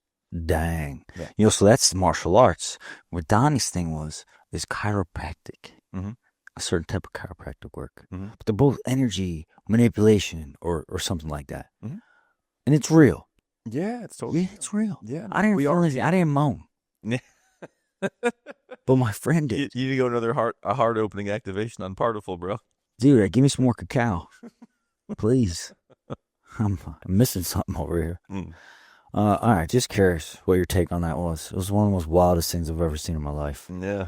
Dang. Yeah. So that's martial arts. What Donnie's thing is chiropractic. Mm-hmm. A certain type of chiropractic work. Mm-hmm. But they're both energy manipulation or something like that. Mm-hmm. And it's real. Yeah, it's totally real. It's real. Yeah. I didn't feel anything. I didn't moan. But my friend did. You need to go another heart opening activation on Partiful, bro. Dude, give me some more cacao. Please. I'm missing something over here. All right, just curious what your take on that was. It was one of the most wildest things I've ever seen in my life. Yeah.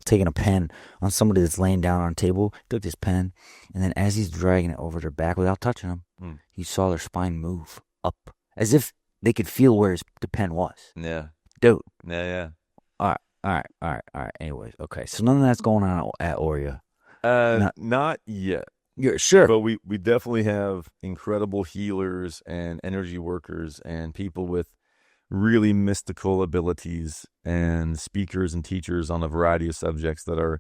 Taking a pen on somebody that's laying down on a table, took this pen, and then as he's dragging it over their back without touching them, he saw their spine move up as if they could feel where the pen was. Yeah. Dude. Yeah. All right. Anyways, okay. So none of that's going on at AUREA. Not yet. You're sure. But we definitely have incredible healers and energy workers and people with really mystical abilities and speakers and teachers on a variety of subjects that are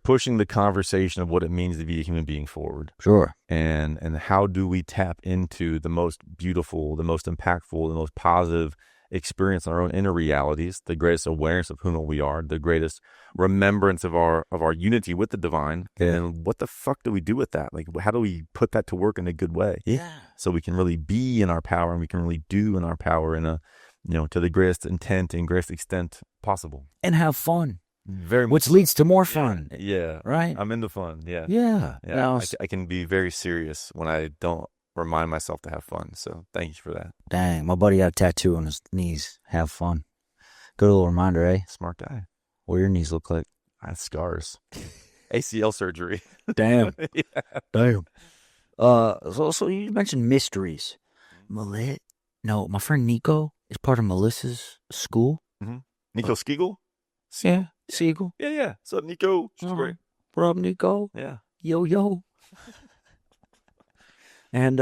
pushing the conversation of what it means to be a human being forward. Sure. And how do we tap into the most beautiful, the most impactful, the most positive experience in our own inner realities, the greatest awareness of who we are, the greatest remembrance of our unity with the divine. And what the fuck do we do with that? Like, how do we put that to work in a good way? Yeah. So we can really be in our power, and we can really do in our power in a, to the greatest intent and greatest extent possible. And have fun. Very much. Which leads to more fun. Yeah. Right? I'm into fun. Yeah. Yeah. I can be very serious when I don't remind myself to have fun. So thank you for that. Dang, my buddy had a tattoo on his knees. Have fun. Good little reminder, eh? Smart guy. What do your knees look like? I have scars. ACL surgery. Damn. Yeah. Damn. So you mentioned mysteries. No, my friend Nico is part of Melissa's school. Mm-hmm. Nico Skegel? Yeah. Siegel. Yeah. So Nico, she's great. What up, Nico? Yeah. Yo. And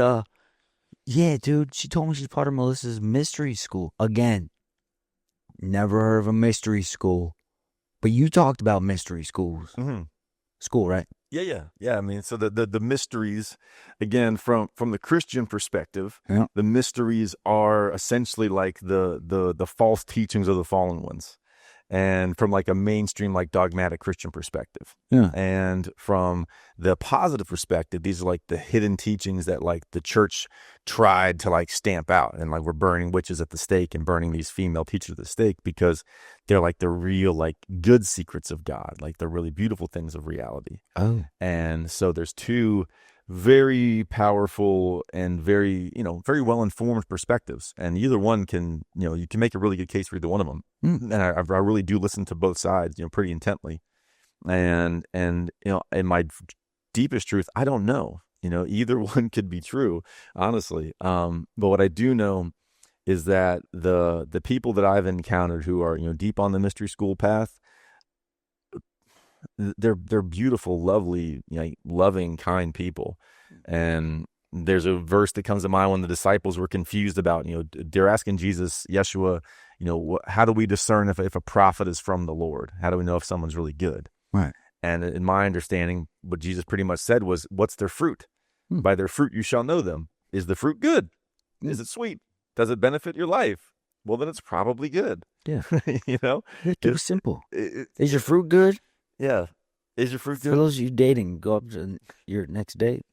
yeah, dude, she told me she's part of Melissa's mystery school. Again, never heard of a mystery school. But you talked about mystery schools. Mm-hmm. School, right? Yeah. I mean, so the mysteries, again, from the Christian perspective, the mysteries are essentially like the false teachings of the fallen ones. And from like a mainstream, like dogmatic Christian perspective. Yeah. And from the positive perspective, these are like the hidden teachings that like the church tried to like stamp out. And like we're burning witches at the stake and burning these female teachers at the stake because they're like the real, like good secrets of God, like the really beautiful things of reality. Oh. And so there's two very powerful and very well-informed perspectives. And either one can, you can make a really good case for either one of them. And I really do listen to both sides, pretty intently. And in my deepest truth, I don't know, either one could be true, honestly. But what I do know is that the people that I've encountered who are, deep on the mystery school path, they're beautiful, lovely, loving, kind people. And there's a verse that comes to mind when the disciples were confused about, they're asking Jesus, Yeshua, how do we discern if a prophet is from the Lord? How do we know if someone's really good? Right. And in my understanding, what Jesus pretty much said was, what's their fruit? By their fruit you shall know them. Is the fruit good? Is it sweet? Does it benefit your life? Well, then it's probably good. Yeah. It's too simple. Is your fruit good? Yeah. Is your fruit good? For those of you dating, go up to your next date.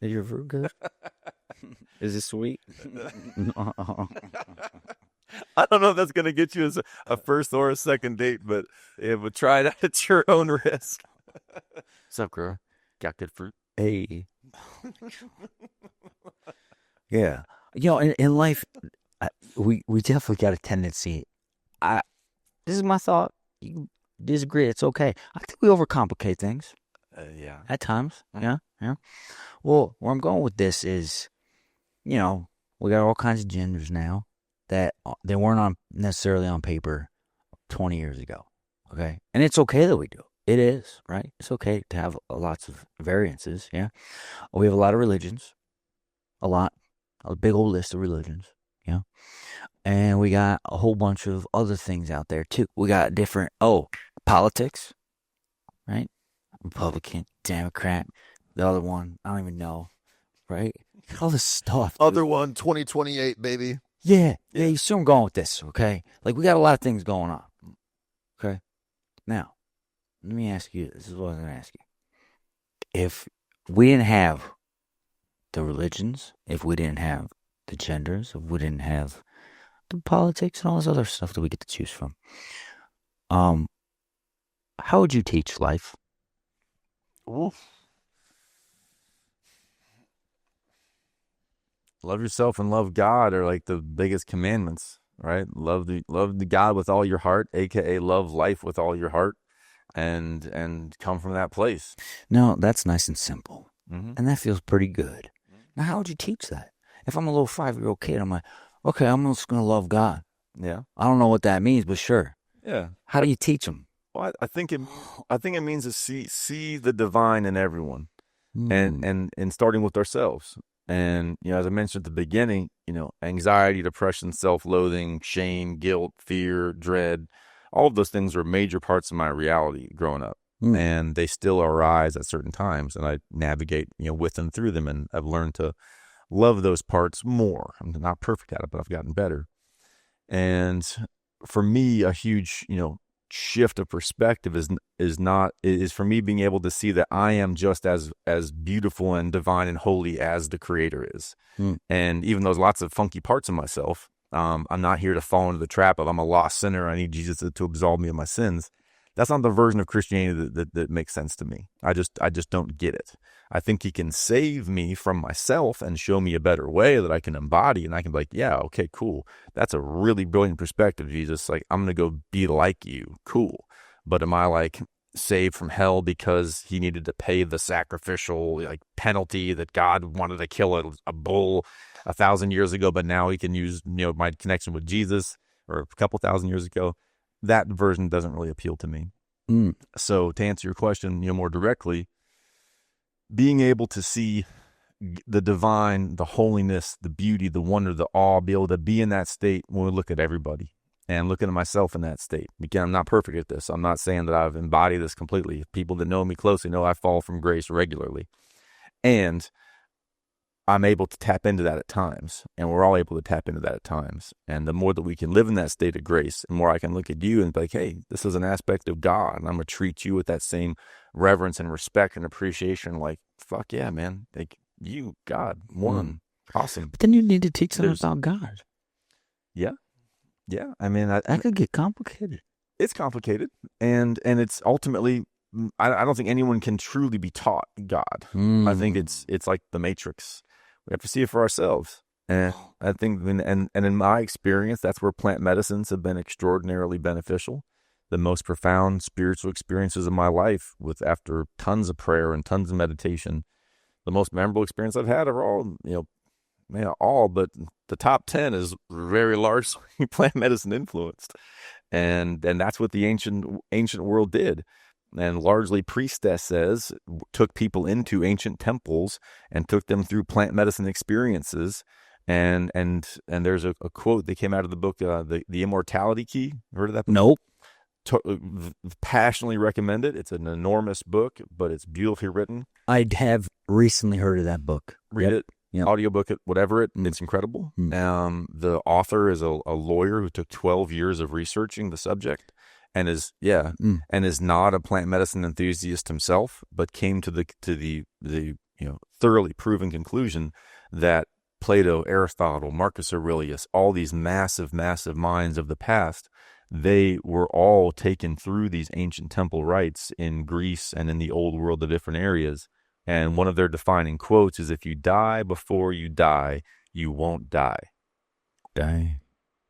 Is your fruit good? Is it sweet? I don't know if that's going to get you as a first or a second date, but try it out at your own risk. What's up, girl? Got good fruit? Hey. Yeah. In life, we definitely got a tendency. This is my thought. You can disagree. It's okay. I think we overcomplicate things. Yeah. At times. Yeah. Well, where I'm going with this is, we got all kinds of genders now that they weren't necessarily on paper 20 years ago. Okay. And it's okay that we do. It is, right? It's okay to have lots of variances. Yeah. We have a lot of religions. A big old list of religions. Yeah. And we got a whole bunch of other things out there too. We got different, politics, right? Republican, Democrat, the other one, I don't even know, right? All this stuff. Other one, 2028, baby. Yeah, you see where I'm going with this, okay? Like, we got a lot of things going on, okay? Now, let me ask you, this is what I'm going to ask you. If we didn't have the religions, if we didn't have the genders, if we didn't have the politics and all this other stuff that we get to choose from, how would you teach life? Oof. Love yourself and love God are like the biggest commandments, right? Love the God with all your heart, aka love life with all your heart, and come from that place. No, that's nice and simple, Mm-hmm. and that feels pretty good. Now, how would you teach that? If I'm a little 5-year-old kid, I'm like, okay, I'm just gonna love God. Yeah, I don't know what that means, but sure. yeah. How do you teach them? Well, I think it means to see the divine in everyone, and starting with ourselves. And as I mentioned at the beginning, anxiety, depression, self-loathing, shame, guilt, fear, dread, all of those things were major parts of my reality growing up, and they still arise at certain times, and I navigate with and through them, and I've learned to love those parts more. I'm not perfect at it, but I've gotten better. And for me, a huge shift of perspective is for me being able to see that I am just as beautiful and divine and holy as the Creator is. And even though there's lots of funky parts of myself, I'm not here to fall into the trap of I'm a lost sinner, I need Jesus to absolve me of my sins. That's not the version of Christianity that makes sense to me. I just don't get it. I think he can save me from myself and show me a better way that I can embody, and I can be like, yeah, okay, cool. That's a really brilliant perspective, Jesus. Like, I'm going to go be like you. Cool. But am I like saved from hell because he needed to pay the sacrificial penalty that God wanted to kill a bull 1,000 years ago, but now he can use, my connection with Jesus or a couple thousand years ago? That version doesn't really appeal to me. So to answer your question, more directly, being able to see the divine, the holiness, the beauty, the wonder, the awe, be able to be in that state when we look at everybody and looking at myself in that state. Again, I'm not perfect at this. I'm not saying that I've embodied this completely. People that know me closely know I fall from grace regularly. And I'm able to tap into that at times, and we're all able to tap into that at times. And the more that we can live in that state of grace, the more I can look at you and be like, hey, this is an aspect of God, and I'm going to treat you with that same reverence and respect and appreciation. Like, fuck yeah, man. Like, you, God, one. Awesome. But then you need to teach them about God. Yeah. Yeah. I mean, that could get complicated. It's complicated, and it's ultimately, I don't think anyone can truly be taught God. I think it's like the Matrix. We have to see it for ourselves. And I think, and in my experience, that's where plant medicines have been extraordinarily beneficial. The most profound spiritual experiences of my life, after tons of prayer and tons of meditation, the most memorable experience I've had are all, but the top 10 is very largely plant medicine influenced. And that's what the ancient world did. And largely priestess says, took people into ancient temples and took them through plant medicine experiences. And there's a quote that came out of the book, the Immortality Key. Heard of that book? Nope. Passionately recommend it. It's an enormous book, but it's beautifully written. I have recently heard of that book. Read it. Yep. Audiobook it, whatever it's incredible. The author is a lawyer who took 12 years of researching the subject. And is not a plant medicine enthusiast himself, but came to the thoroughly proven conclusion that Plato, Aristotle, Marcus Aurelius, all these massive minds of the past, they were all taken through these ancient temple rites in Greece and in the old world, the different areas. And one of their defining quotes is, "If you die before you die, you won't die." Die.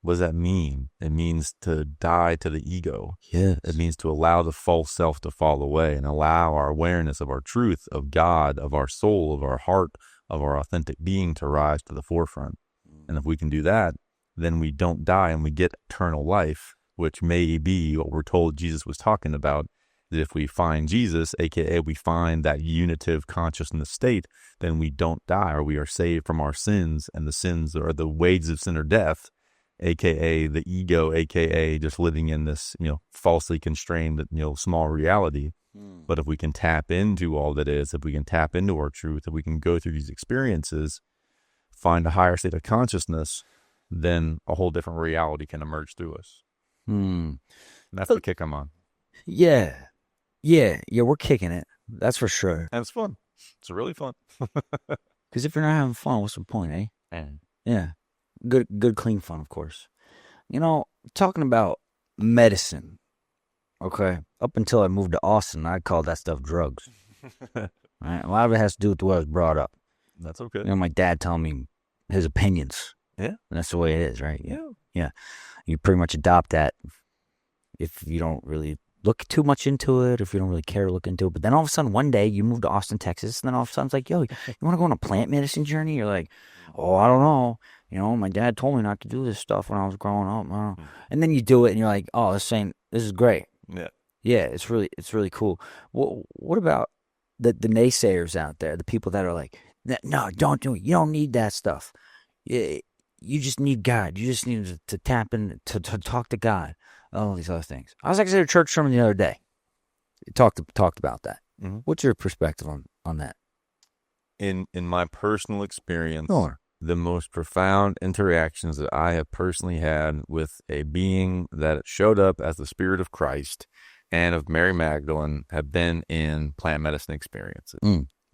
What does that mean? It means to die to the ego. Yes. It means to allow the false self to fall away and allow our awareness of our truth, of God, of our soul, of our heart, of our authentic being to rise to the forefront. And if we can do that, then we don't die and we get eternal life, which may be what we're told Jesus was talking about, that if we find Jesus, aka we find that unitive consciousness state, then we don't die, or we are saved from our sins, and the sins are the wages of sin or death, aka the ego, aka just living in this, falsely constrained, small reality. But if we can tap into all that is, if we can tap into our truth, if we can go through these experiences, find a higher state of consciousness, then a whole different reality can emerge through us. And that's the kick I'm on. Yeah, we're kicking it. That's for sure. And it's fun. It's really fun. Because if you're not having fun, what's the point, eh? Yeah. Good, clean fun, of course. Talking about medicine, okay, up until I moved to Austin, I called that stuff drugs. Right? A lot of it has to do with the way I was brought up. That's okay. My dad telling me his opinions. Yeah. And that's the way it is, right? Yeah. You pretty much adopt that if you don't really look too much into it, if you don't really care to look into it. But then all of a sudden, one day, you move to Austin, Texas, and then all of a sudden, it's like, yo, you want to go on a plant medicine journey? You're like, oh, I don't know. My dad told me not to do this stuff when I was growing up. And then you do it, and you're like, oh, this is great. Yeah, it's really cool. What about the naysayers out there, the people that are like, no, don't do it. You don't need that stuff. You just need God. You just need to tap in, to talk to God, all these other things. I was actually at a church sermon the other day. Talked about that. Mm-hmm. What's your perspective on that? In my personal experience, sure, the most profound interactions that I have personally had with a being that showed up as the Spirit of Christ and of Mary Magdalene have been in plant medicine experiences.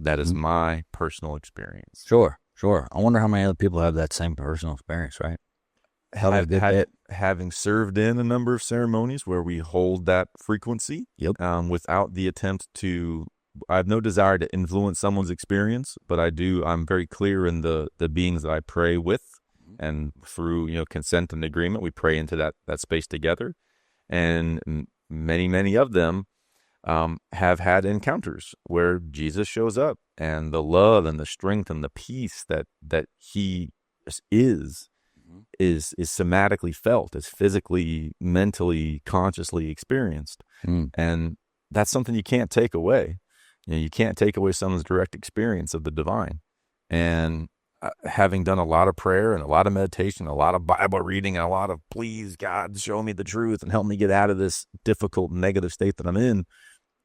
That is my personal experience. Sure. I wonder how many other people have that same personal experience, right? Having served in a number of ceremonies where we hold that frequency, without the attempt to, I have no desire to influence someone's experience, but I'm very clear in the beings that I pray with, and through, consent and agreement, we pray into that space together. And many of them have had encounters where Jesus shows up, and the love and the strength and the peace that he is somatically felt, is physically, mentally, consciously experienced. And that's something you can't take away. You can't take away someone's direct experience of the divine. And having done a lot of prayer and a lot of meditation, a lot of Bible reading, and a lot of, please, God, show me the truth and help me get out of this difficult, negative state that I'm in,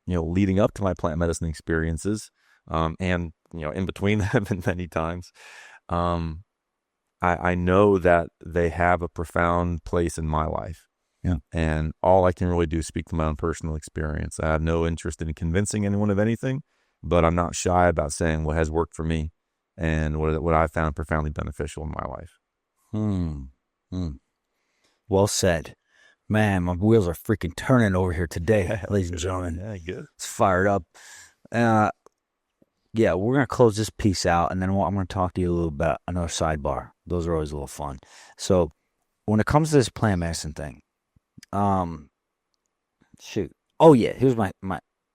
leading up to my plant medicine experiences, and, in between them and many times, I know that they have a profound place in my life. Yeah. And all I can really do is speak to my own personal experience. I have no interest in convincing anyone of anything, but I'm not shy about saying what has worked for me and what I found profoundly beneficial in my life. Well said. Man, my wheels are freaking turning over here today, ladies and gentlemen. Yeah, good. It's fired up. Yeah, we're going to close this piece out, and then I'm going to talk to you a little about another sidebar. Those are always a little fun. So when it comes to this plant medicine thing, shoot. Oh, yeah, here's my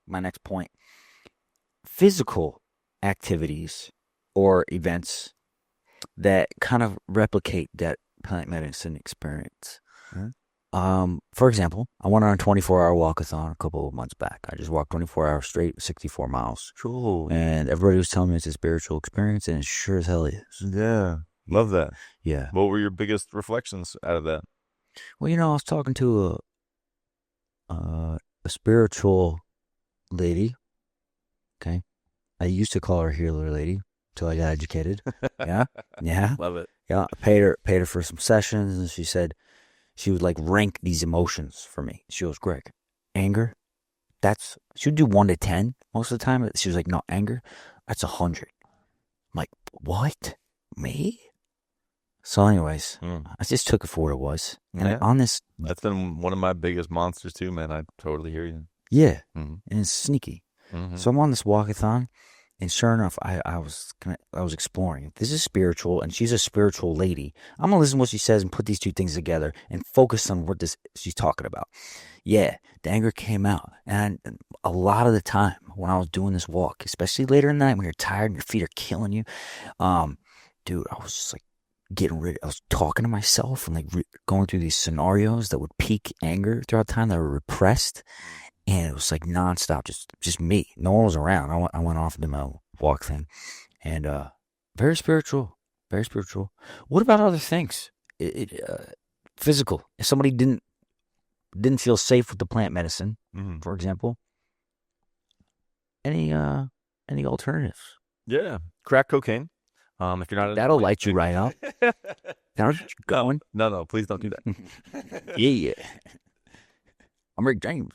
next point. Physical activities or events that kind of replicate that plant medicine experience. For example, I went on a 24-hour walkathon a couple of months back. I just walked 24 hours straight, 64 miles. Cool. And everybody was telling me it's a spiritual experience, and it sure as hell is. Yeah. Love that. Yeah. What were your biggest reflections out of that? Well, I was talking to a spiritual lady. Okay. I used to call her healer lady until I got educated. Yeah. Yeah. Love it. Yeah. I paid her for some sessions, and she said she would rank these emotions for me. She goes, Greg, anger, she would do 1 to 10 most of the time. She was like, no, anger, that's 100. I'm like, what? Me? So anyways, I just took it for what it was. And that's been one of my biggest monsters too, man. I totally hear you. Yeah. And it's sneaky. So I'm on this walkathon, and sure enough, I was exploring. This is spiritual, and she's a spiritual lady. I'm gonna listen to what she says and put these two things together and focus on what she's talking about. Yeah, the anger came out, and a lot of the time when I was doing this walk, especially later in the night when you're tired and your feet are killing you, dude, I was just I was talking to myself and going through these scenarios that would pique anger throughout time that were repressed. And it was nonstop, just me. No one was around. I went off into my walk thing. And very spiritual, very spiritual. What about other things? Physical. If somebody didn't feel safe with the plant medicine, for example, any alternatives? Yeah. Crack cocaine. If you're not, that'll light you right up. That'll get you going. No, please don't do that. Yeah. I'm Rick James.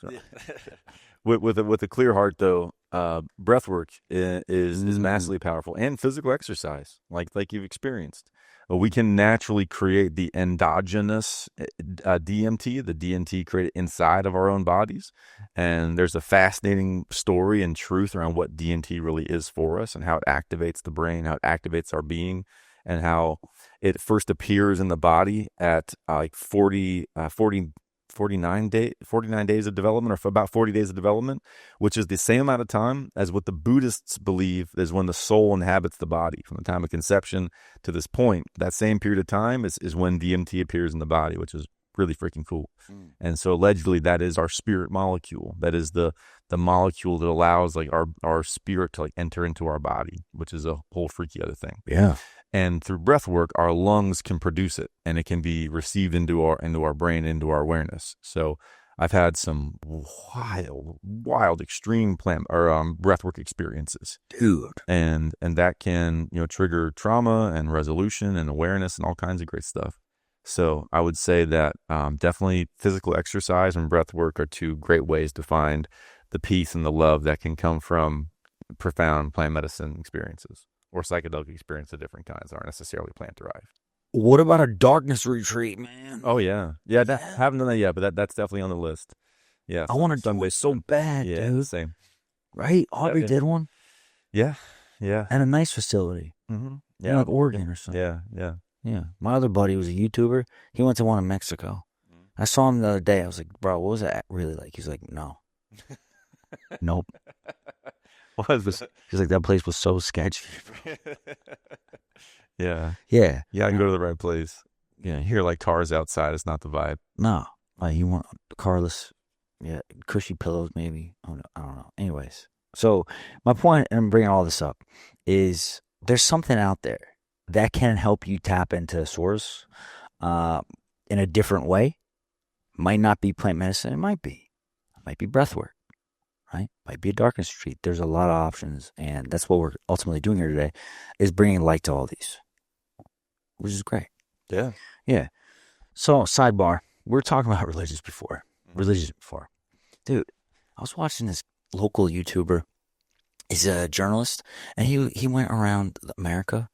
With a clear heart, though, breath work is massively powerful, and physical exercise, like you've experienced. We can naturally create the endogenous DMT, the DMT created inside of our own bodies. And there's a fascinating story and truth around what DMT really is for us and how it activates the brain, how it activates our being, and how it first appears in the body at 49 days of development, or for about 40 days of development, which is the same amount of time as what the Buddhists believe is when the soul inhabits the body. From the time of conception to this point, that same period of time is when DMT appears in the body, which is really freaking cool. And so allegedly that is our spirit molecule. That is the molecule that allows our spirit to enter into our body, which is a whole freaky other thing. Yeah. And through breath work, our lungs can produce it, and it can be received into our brain, into our awareness. So I've had some wild, extreme breath work experiences, dude. And that can trigger trauma and resolution and awareness and all kinds of great stuff. So I would say that definitely physical exercise and breath work are two great ways to find the peace and the love that can come from profound plant medicine experiences. Or psychedelic experience of different kinds that aren't necessarily plant-derived. What about a darkness retreat, man? Oh, yeah. Yeah, haven't done that yet, but that's definitely on the list. Yeah. I want to do it so bad, dude. Same. Right? Aubrey did one. Yeah, yeah. At a nice facility. Mm-hmm. Yeah. Like Oregon or something. Yeah. Yeah. My other buddy was a YouTuber. He went to one in Mexico. I saw him the other day. I was like, bro, what was that really like? He's like, no. Nope. He's like, that place was so sketchy. Yeah. Yeah. Yeah, I can go to the right place. Yeah, here cars outside. It's not the vibe. No. You want carless, cushy pillows maybe. Oh, no, I don't know. Anyways, So my point in bringing all this up is there's something out there that can help you tap into a source in a different way. Might not be plant medicine. It might be. It might be breath work, right? Might be a darkness retreat. There's a lot of options, and that's what we're ultimately doing here today, is bringing light to all these, which is great. Yeah. Yeah. So sidebar, we were talking about religion before. Dude, I was watching this local YouTuber. He's a journalist, and he went around America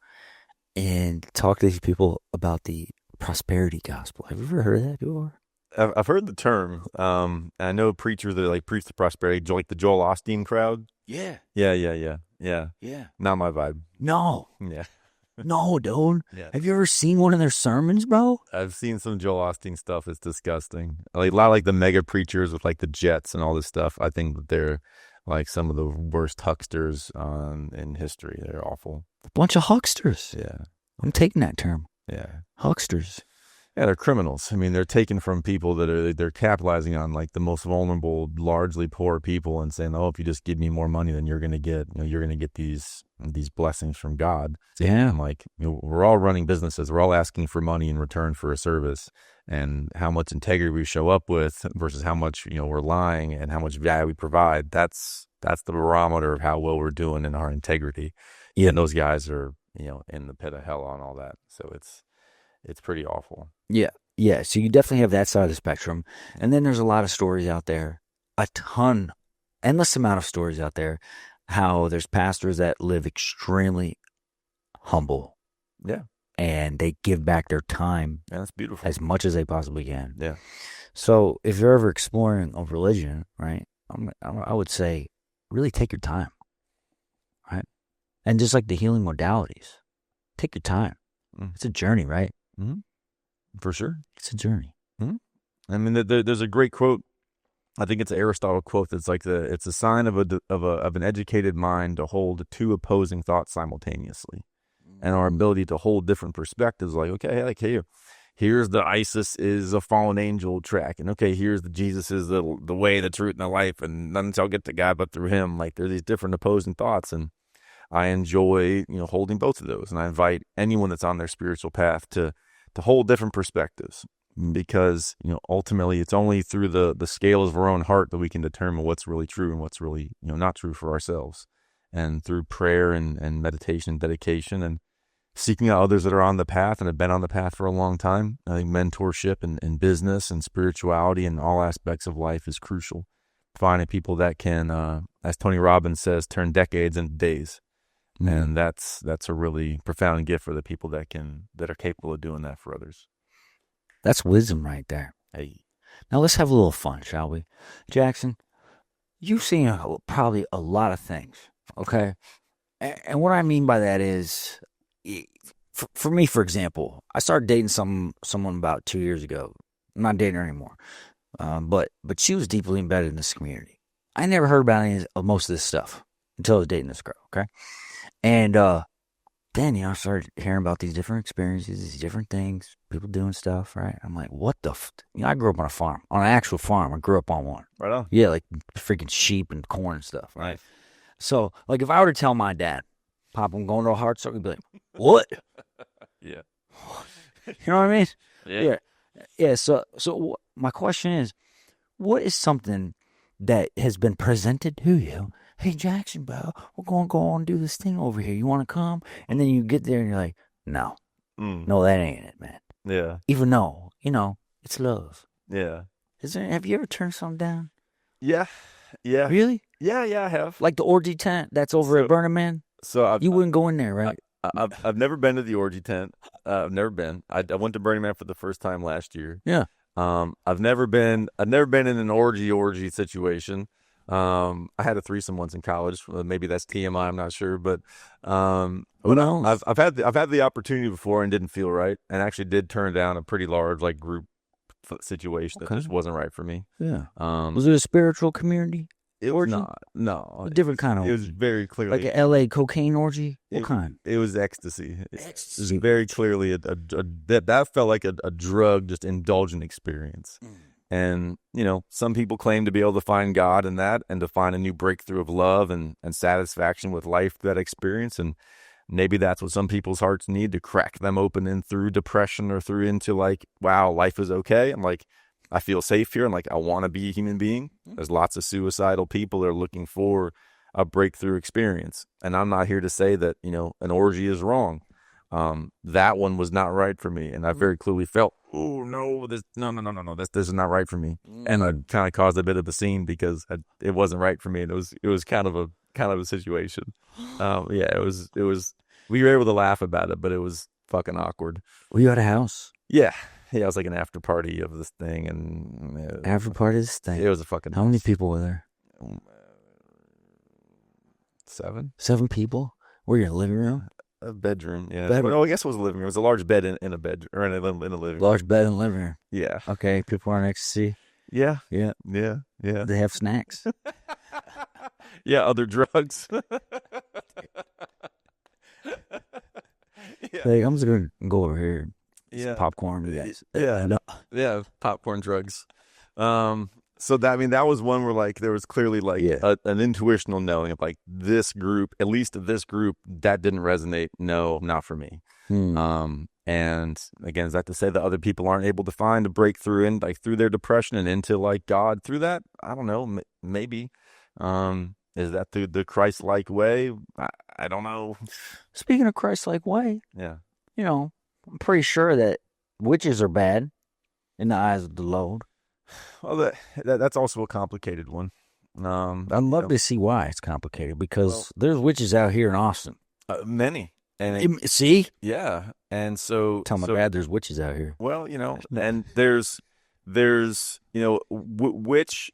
and talked to these people about the prosperity gospel. Have you ever heard of that before? I've heard the term. I know preachers that like preach the prosperity, like the Joel Osteen crowd. Yeah. Yeah. Not my vibe. No. Yeah. No, dude. Yeah. Have you ever seen one of their sermons, bro? I've seen some Joel Osteen stuff. It's disgusting. Like a lot of like the mega preachers with like the jets and all this stuff. I think that they're like some of the worst hucksters in history. They're awful. A bunch of hucksters. Yeah. I'm taking that term. Yeah. Hucksters. Yeah, they're criminals. I mean, they're taken from people they're capitalizing on like the most vulnerable, largely poor people, and saying, "Oh, if you just give me more money, then you're gonna get these blessings from God." Yeah, and like we're all running businesses, we're all asking for money in return for a service, and how much integrity we show up with versus how much we're lying and how much value we provide. That's the barometer of how well we're doing in our integrity. Yeah, and those guys are in the pit of hell on all that. So it's pretty awful. Yeah. So you definitely have that side of the spectrum. And then there's a lot of stories out there, endless amount of stories out there, how there's pastors that live extremely humble. Yeah. And they give back their time. Yeah, that's beautiful. As much as they possibly can. Yeah. So if you're ever exploring a religion, right, I would say really take your time. Right. And just like the healing modalities, take your time. It's a journey, right? Mm-hmm. For sure. It's a journey. Mm-hmm. I mean, there's a great quote. I think it's an Aristotle quote that's like it's a sign of an educated mind to hold two opposing thoughts simultaneously, and our ability to hold different perspectives. Like, okay, like here's the ISIS is a fallen angel track, and okay, here's the Jesus is the way, the truth, and the life, and none shall get to God but through Him. Like, there's these different opposing thoughts, and I enjoy holding both of those, and I invite anyone that's on their spiritual path to hold different perspectives, because ultimately it's only through the scales of our own heart that we can determine what's really true and what's really not true for ourselves. And through prayer and meditation and dedication and seeking out others that are on the path and have been on the path for a long time, I think mentorship and business and spirituality and all aspects of life is crucial. Finding people that can, as Tony Robbins says, turn decades into days. And that's a really profound gift for the people that are capable of doing that for others. That's wisdom right there. Hey, now let's have a little fun, shall we? Jackson, you've seen probably a lot of things, okay? And what I mean by that is, for me, for example, I started dating someone about 2 years ago. I'm not dating her anymore, but she was deeply embedded in this community. I never heard about any of most of this stuff until I was dating this girl, okay? And then, I started hearing about these different experiences, these different things, people doing stuff, right? I'm like, what the I grew up on a farm, on an actual farm. I grew up on one. right on. Yeah, like freaking sheep and corn and stuff, right? So, like, if I were to tell my dad, Pop, I'm going to a heart circle, he'd be like, what? Yeah. You know what I mean? Yeah. Yeah, so my question is, what is something that has been presented to you? Hey, Jackson, bro, we're going to go and do this thing over here. You want to come? And then you get there and you're like, no, that ain't it, man. Yeah. Even though, it's love. Yeah. Have you ever turned something down? Yeah. Yeah. Really? Yeah, I have. Like the orgy tent that's over at Burning Man? So you wouldn't go in there, right? I've never been to the orgy tent. I've never been. I went to Burning Man for the first time last year. Yeah. I've never been in an orgy situation. I had a threesome once in college. Maybe that's TMI. I'm not sure, but who knows? I've had the opportunity before and didn't feel right, and actually did turn down a pretty large like group situation that just wasn't right for me. Yeah. Was it a spiritual community? It orgy? was not. No, A different kind of orgy. It was very clearly like an LA cocaine orgy. What kind? It was ecstasy. It was very clearly that felt like a drug, just indulgent experience. And, some people claim to be able to find God in that and to find a new breakthrough of love and satisfaction with life through that experience. And maybe that's what some people's hearts need, to crack them open in through depression or through into like, wow, life is okay. And like, I feel safe here. And like, I want to be a human being. There's lots of suicidal people that are looking for a breakthrough experience. And I'm not here to say that, an orgy is wrong. That one was not right for me. And I very clearly felt, oh no, no, this is not right for me. And I kind of caused a bit of a scene because it wasn't right for me. And it was kind of a situation. It was, we were able to laugh about it, but it was fucking awkward. Were you at a house? Yeah. Yeah. It was like an after party of this thing. And After party of this thing? It was a fucking How many people were there? 7. 7 people? Were you in a living room? A bedroom, yeah. Bedroom. Well, I guess it was a living room. It was a large bed in a bed, or in a living room. Large bed in the living room. Yeah. Okay, people on ecstasy. Yeah. Yeah. Yeah. Yeah. They have snacks. Yeah, other drugs. Yeah. Like, I'm just going to go over here. Yeah. Popcorn, you guys. Yeah. No. Yeah, popcorn drugs. So that was one where like there was clearly like an intuitional knowing of like this group, at least this group, that didn't resonate. No, not for me. And again, is that to say that other people aren't able to find a breakthrough in like through their depression and into like God through that? I don't know. Maybe. Is that through the Christ-like way? I don't know. Speaking of Christ-like way, yeah, I'm pretty sure that witches are bad in the eyes of the Lord. Well, that's also a complicated one. I'd love to see why it's complicated because there's witches out here in Austin. Many. See? Yeah. And so Tell my dad there's witches out here. Well, and there's witch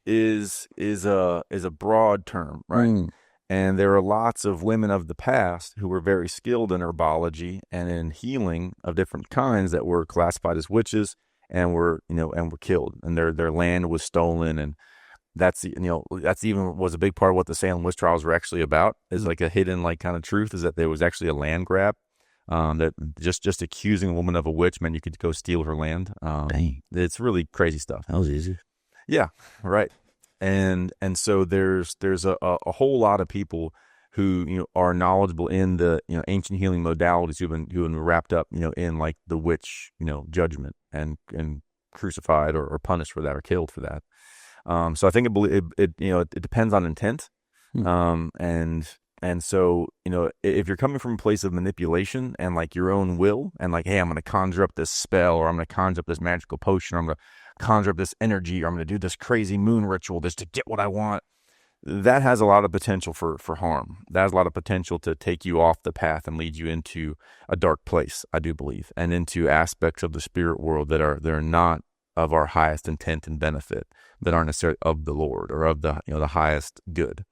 is a broad term, right? And there are lots of women of the past who were very skilled in herbology and in healing of different kinds that were classified as witches and were killed, and their land was stolen. And that's even was a big part of what the Salem witch trials were actually about, is like a hidden like kind of truth, is that there was actually a land grab. That just accusing a woman of a witch meant you could go steal her land. Dang. It's really crazy stuff. That was easy. Yeah, right. And so there's a whole lot of people who are knowledgeable in the ancient healing modalities who've been wrapped up in like the witch judgment and crucified or punished for that or killed for that. So I think it depends on intent. And so, if you're coming from a place of manipulation and like your own will and like, hey, I'm going to conjure up this spell, or I'm going to conjure up this magical potion, or I'm going to conjure up this energy, or I'm going to do this crazy moon ritual just to get what I want, that has a lot of potential for harm. That has a lot of potential to take you off the path and lead you into a dark place, I do believe, and into aspects of the spirit world that are not of our highest intent and benefit, that aren't necessarily of the Lord or of the the highest good.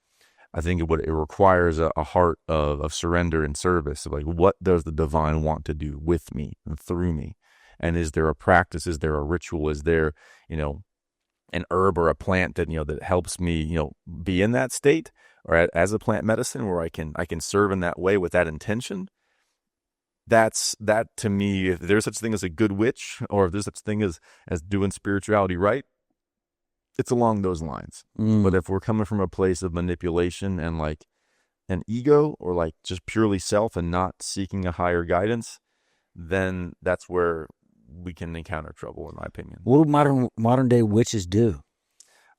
I think it requires a heart of surrender and service. Of like, what does the divine want to do with me and through me? And is there a practice? Is there a ritual? Is there, an herb or a plant that, that helps me, be in that state, or as a plant medicine where I can serve in that way with that intention? That to me, if there's such thing as a good witch, or if there's such thing as doing spirituality right, it's along those lines. But if we're coming from a place of manipulation and like an ego, or like just purely self and not seeking a higher guidance, then that's where we can encounter trouble, in my opinion. What do modern day witches do?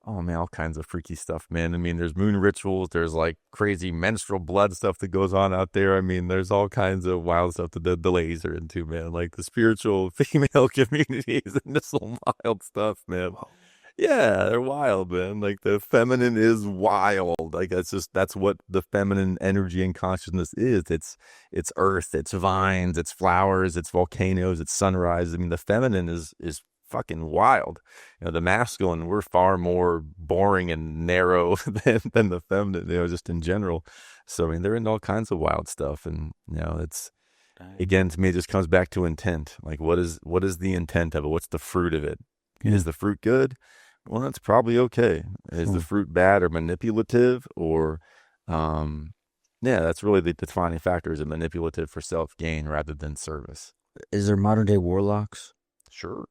Oh man, all kinds of freaky stuff, man. I mean, there's moon rituals, there's like crazy menstrual blood stuff that goes on out there. I mean, there's all kinds of wild stuff that the ladies are into, man. Like the spiritual female community is into some wild stuff, man. Yeah, they're wild, man. Like the feminine is wild. Like that's what the feminine energy and consciousness is. It's earth, it's vines, it's flowers, it's volcanoes, it's sunrise. I mean, the feminine is fucking wild. The masculine, we're far more boring and narrow than the feminine, just in general. So I mean, they're into all kinds of wild stuff, and it's, again, to me, it just comes back to intent. Like, what is the intent of it? What's the fruit of it? Is the fruit good? Well, that's probably okay. Is the fruit bad or manipulative, or that's really the defining factor. Is it manipulative for self-gain rather than service? Is there modern day warlocks? Sure.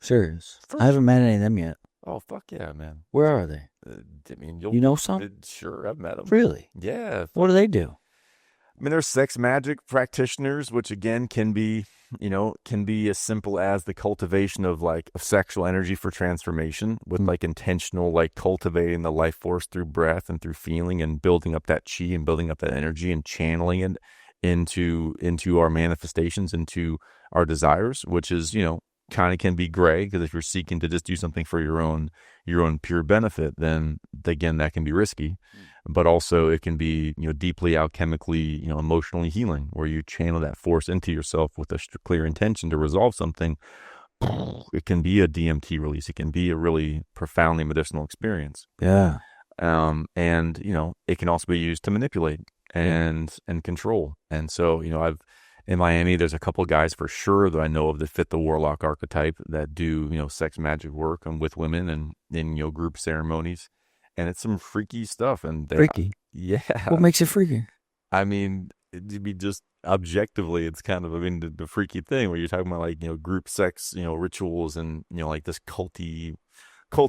Serious? I haven't met any of them yet. Oh, fuck yeah, man. Where are they? I mean, You know some? Sure, I've met them. Really? Yeah. What do they do? I mean, there's sex magic practitioners, which again can be as simple as the cultivation of sexual energy for transformation with like intentional, like cultivating the life force through breath and through feeling and building up that chi and building up that energy and channeling it into our manifestations, into our desires, which is, kind of can be gray, because if you're seeking to just do something for your own pure benefit, then again, that can be risky. But also it can be, deeply alchemically, emotionally healing, where you channel that force into yourself with a clear intention to resolve something. It can be a DMT release. It can be a really profoundly medicinal experience. Yeah. And, it can also be used to manipulate and control. And so, in Miami, there's a couple of guys for sure that I know of that fit the warlock archetype that do, sex magic work with women and in, group ceremonies. And it's some freaky stuff. And Freaky? Yeah. What makes it freaky? I mean, to be just objectively, it's kind of, the freaky thing where you're talking about group sex, rituals and, like this culty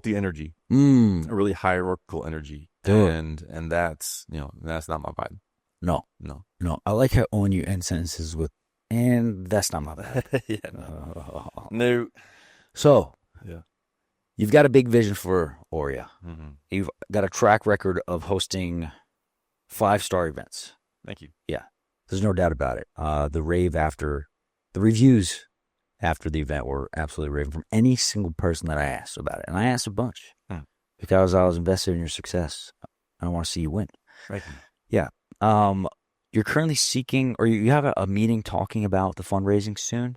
energy, a really hierarchical energy. And that's, that's not my vibe. No. I like how Owen you end sentences with, and that's not my bad. Yeah. No. So, yeah. You've got a big vision for AUREA. Mm-hmm. You've got a track record of hosting 5-star events. Thank you. Yeah. There's no doubt about it. The reviews after the event were absolutely raving from any single person that I asked about it. And I asked a bunch because I was invested in your success. I want to see you win. Thank you. Yeah. You're currently seeking, or you have a meeting talking about the fundraising soon?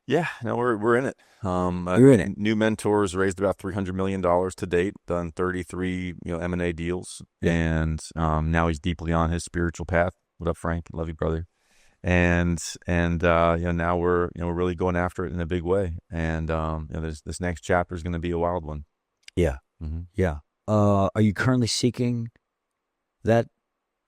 Yeah, no, we're in it. You're in it. New mentors raised about $300 million to date, done 33 M&A deals, and now he's deeply on his spiritual path. What up, Frank? Love you, brother. And now we're really going after it in a big way. And this next chapter is going to be a wild one. Yeah, yeah. Are you currently seeking that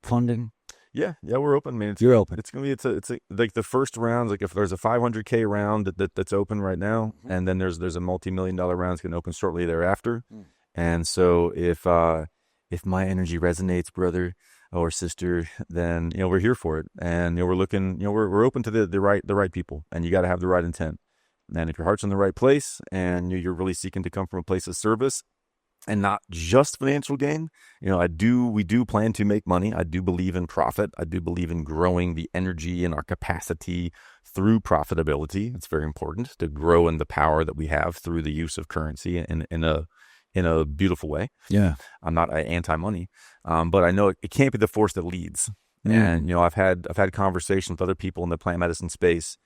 funding? Yeah, we're open. I mean, you're open. It's gonna be it's like the first round. Like if there's a $500K round that's open right now, and then there's a multi-million-dollar round that's gonna open shortly thereafter. And so if my energy resonates, brother or sister, then we're here for it, and we're looking. We're open to the right people, and you got to have the right intent. And if your heart's in the right place, and you're really seeking to come from a place of service, and not just financial gain, we do plan to make money. I do believe in profit. I do believe in growing the energy and our capacity through profitability. It's very important to grow in the power that we have through the use of currency in a beautiful way. Yeah. I'm not anti-money, but I know it can't be the force that leads. And, I've had conversations with other people in the plant medicine space,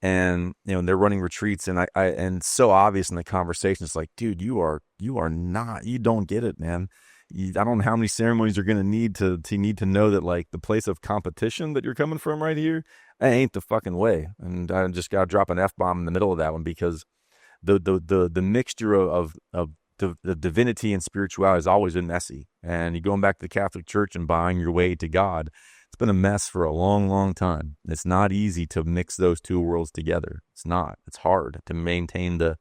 and they're running retreats, and and so obvious in the conversation, it's like, dude, you don't get it, man. I don't know how many ceremonies you're gonna need to know that, like, the place of competition that you're coming from right here, that ain't the fucking way. And I just gotta drop an F-bomb in the middle of that one, because the mixture of the divinity and spirituality has always been messy. And you going back to the Catholic Church and buying your way to God, it's been a mess for a long, long time. It's not easy to mix those two worlds together. It's not. It's hard to maintain the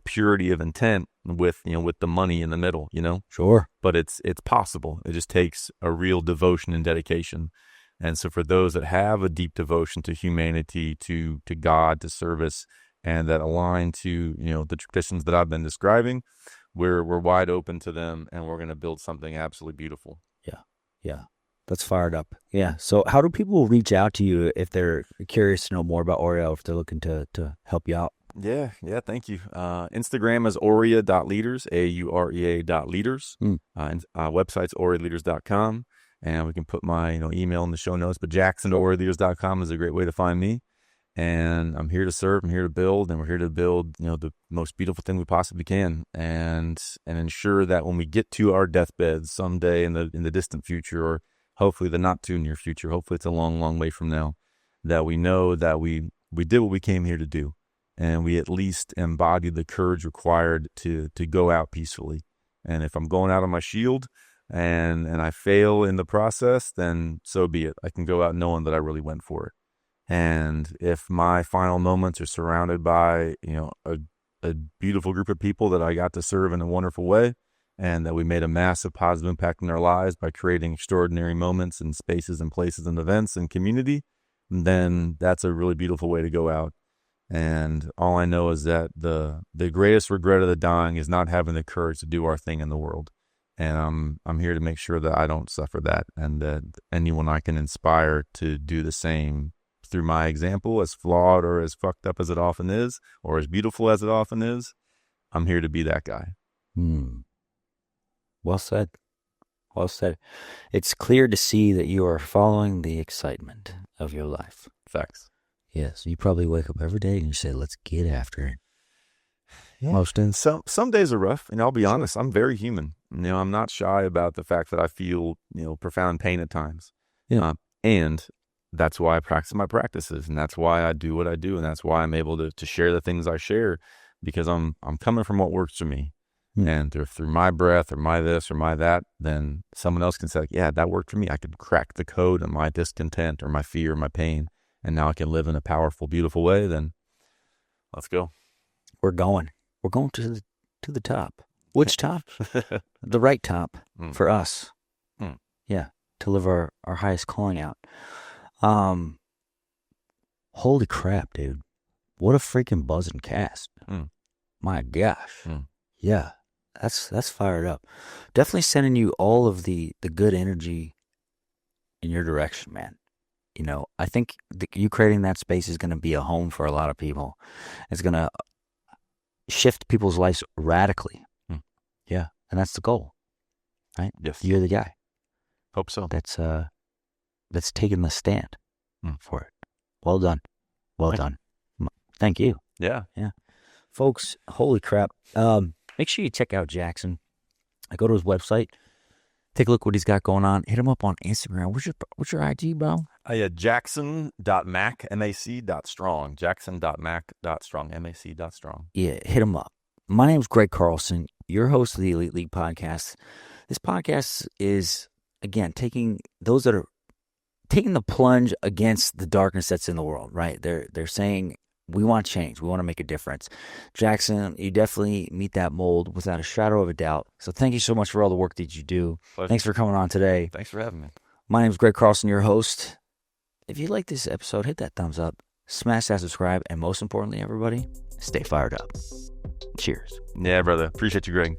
purity of intent with the money in the middle, Sure. But it's possible. It just takes a real devotion and dedication. And so for those that have a deep devotion to humanity, to God, to service, and that align to, the traditions that I've been describing, we're wide open to them, and we're going to build something absolutely beautiful. Yeah. That's fired up. Yeah. So how do people reach out to you if they're curious to know more about AUREA, or if they're looking to help you out? Yeah. Thank you. Instagram is aurea.leaders, AUREA.leaders. And website's aurealeaders.com. And we can put my email in the show notes, but jackson@aurealeaders.com is a great way to find me. And I'm here to serve, I'm here to build, and we're here to build, the most beautiful thing we possibly can, and ensure that when we get to our deathbeds someday in the distant future, or hopefully the not too near future, hopefully it's a long, long way from now, that we know that we did what we came here to do, and we at least embodied the courage required to go out peacefully. And if I'm going out on my shield and I fail in the process, then so be it. I can go out knowing that I really went for it. And if my final moments are surrounded by, a a beautiful group of people that I got to serve in a wonderful way, and that we made a massive positive impact in their lives by creating extraordinary moments and spaces and places and events and community, then that's a really beautiful way to go out. And all I know is that the greatest regret of the dying is not having the courage to do our thing in the world. And I'm here to make sure that I don't suffer that, and that anyone I can inspire to do the same through my example, as flawed or as fucked up as it often is, or as beautiful as it often is, I'm here to be that guy. Well said. Well said. It's clear to see that you are following the excitement of your life. Facts. Yes, you probably wake up every day and you say, let's get after it. Yeah. Most days. Some days are rough, and I'll be honest, I'm very human. I'm not shy about the fact that I feel, profound pain at times. Yeah. And that's why I practice my practices, and that's why I do what I do, and that's why I'm able to share the things I share, because I'm coming from what works for me. And through my breath or my this or my that, then someone else can say, yeah, that worked for me. I could crack the code on my discontent or my fear or my pain, and now I can live in a powerful, beautiful way. Then let's go. We're going to the top. Which top? The right top for us. Yeah, to live our highest calling out. Holy crap, dude. What a freaking buzzing cast. My gosh. Yeah, that's fired up. Definitely sending you all of the good energy in your direction, man. I think you creating that space is going to be a home for a lot of people. It's going to shift people's lives radically. Yeah, and that's the goal, right? Yes. You're the guy. Hope so. That's taking the stand for it. Well done. Well done. Thank you. Yeah. Folks, holy crap. Make sure you check out Jackson. I go to his website, take a look what he's got going on. Hit him up on Instagram. What's your IG, bro? Jackson.mac, mac.strong. Jackson.mac.strong, mac.strong. Yeah, hit him up. My name is Greg Carlson, your host of the Elite League podcast. This podcast is, again, taking the plunge against the darkness that's in the world, right? They're saying, we want change. We want to make a difference. Jackson, you definitely meet that mold without a shadow of a doubt. So thank you so much for all the work that you do. Pleasure. Thanks for coming on today. Thanks for having me. My name is Greg Carlson, your host. If you like this episode, hit that thumbs up, smash that subscribe, and most importantly, everybody, stay fired up. Cheers. Yeah, brother. Appreciate you, Greg.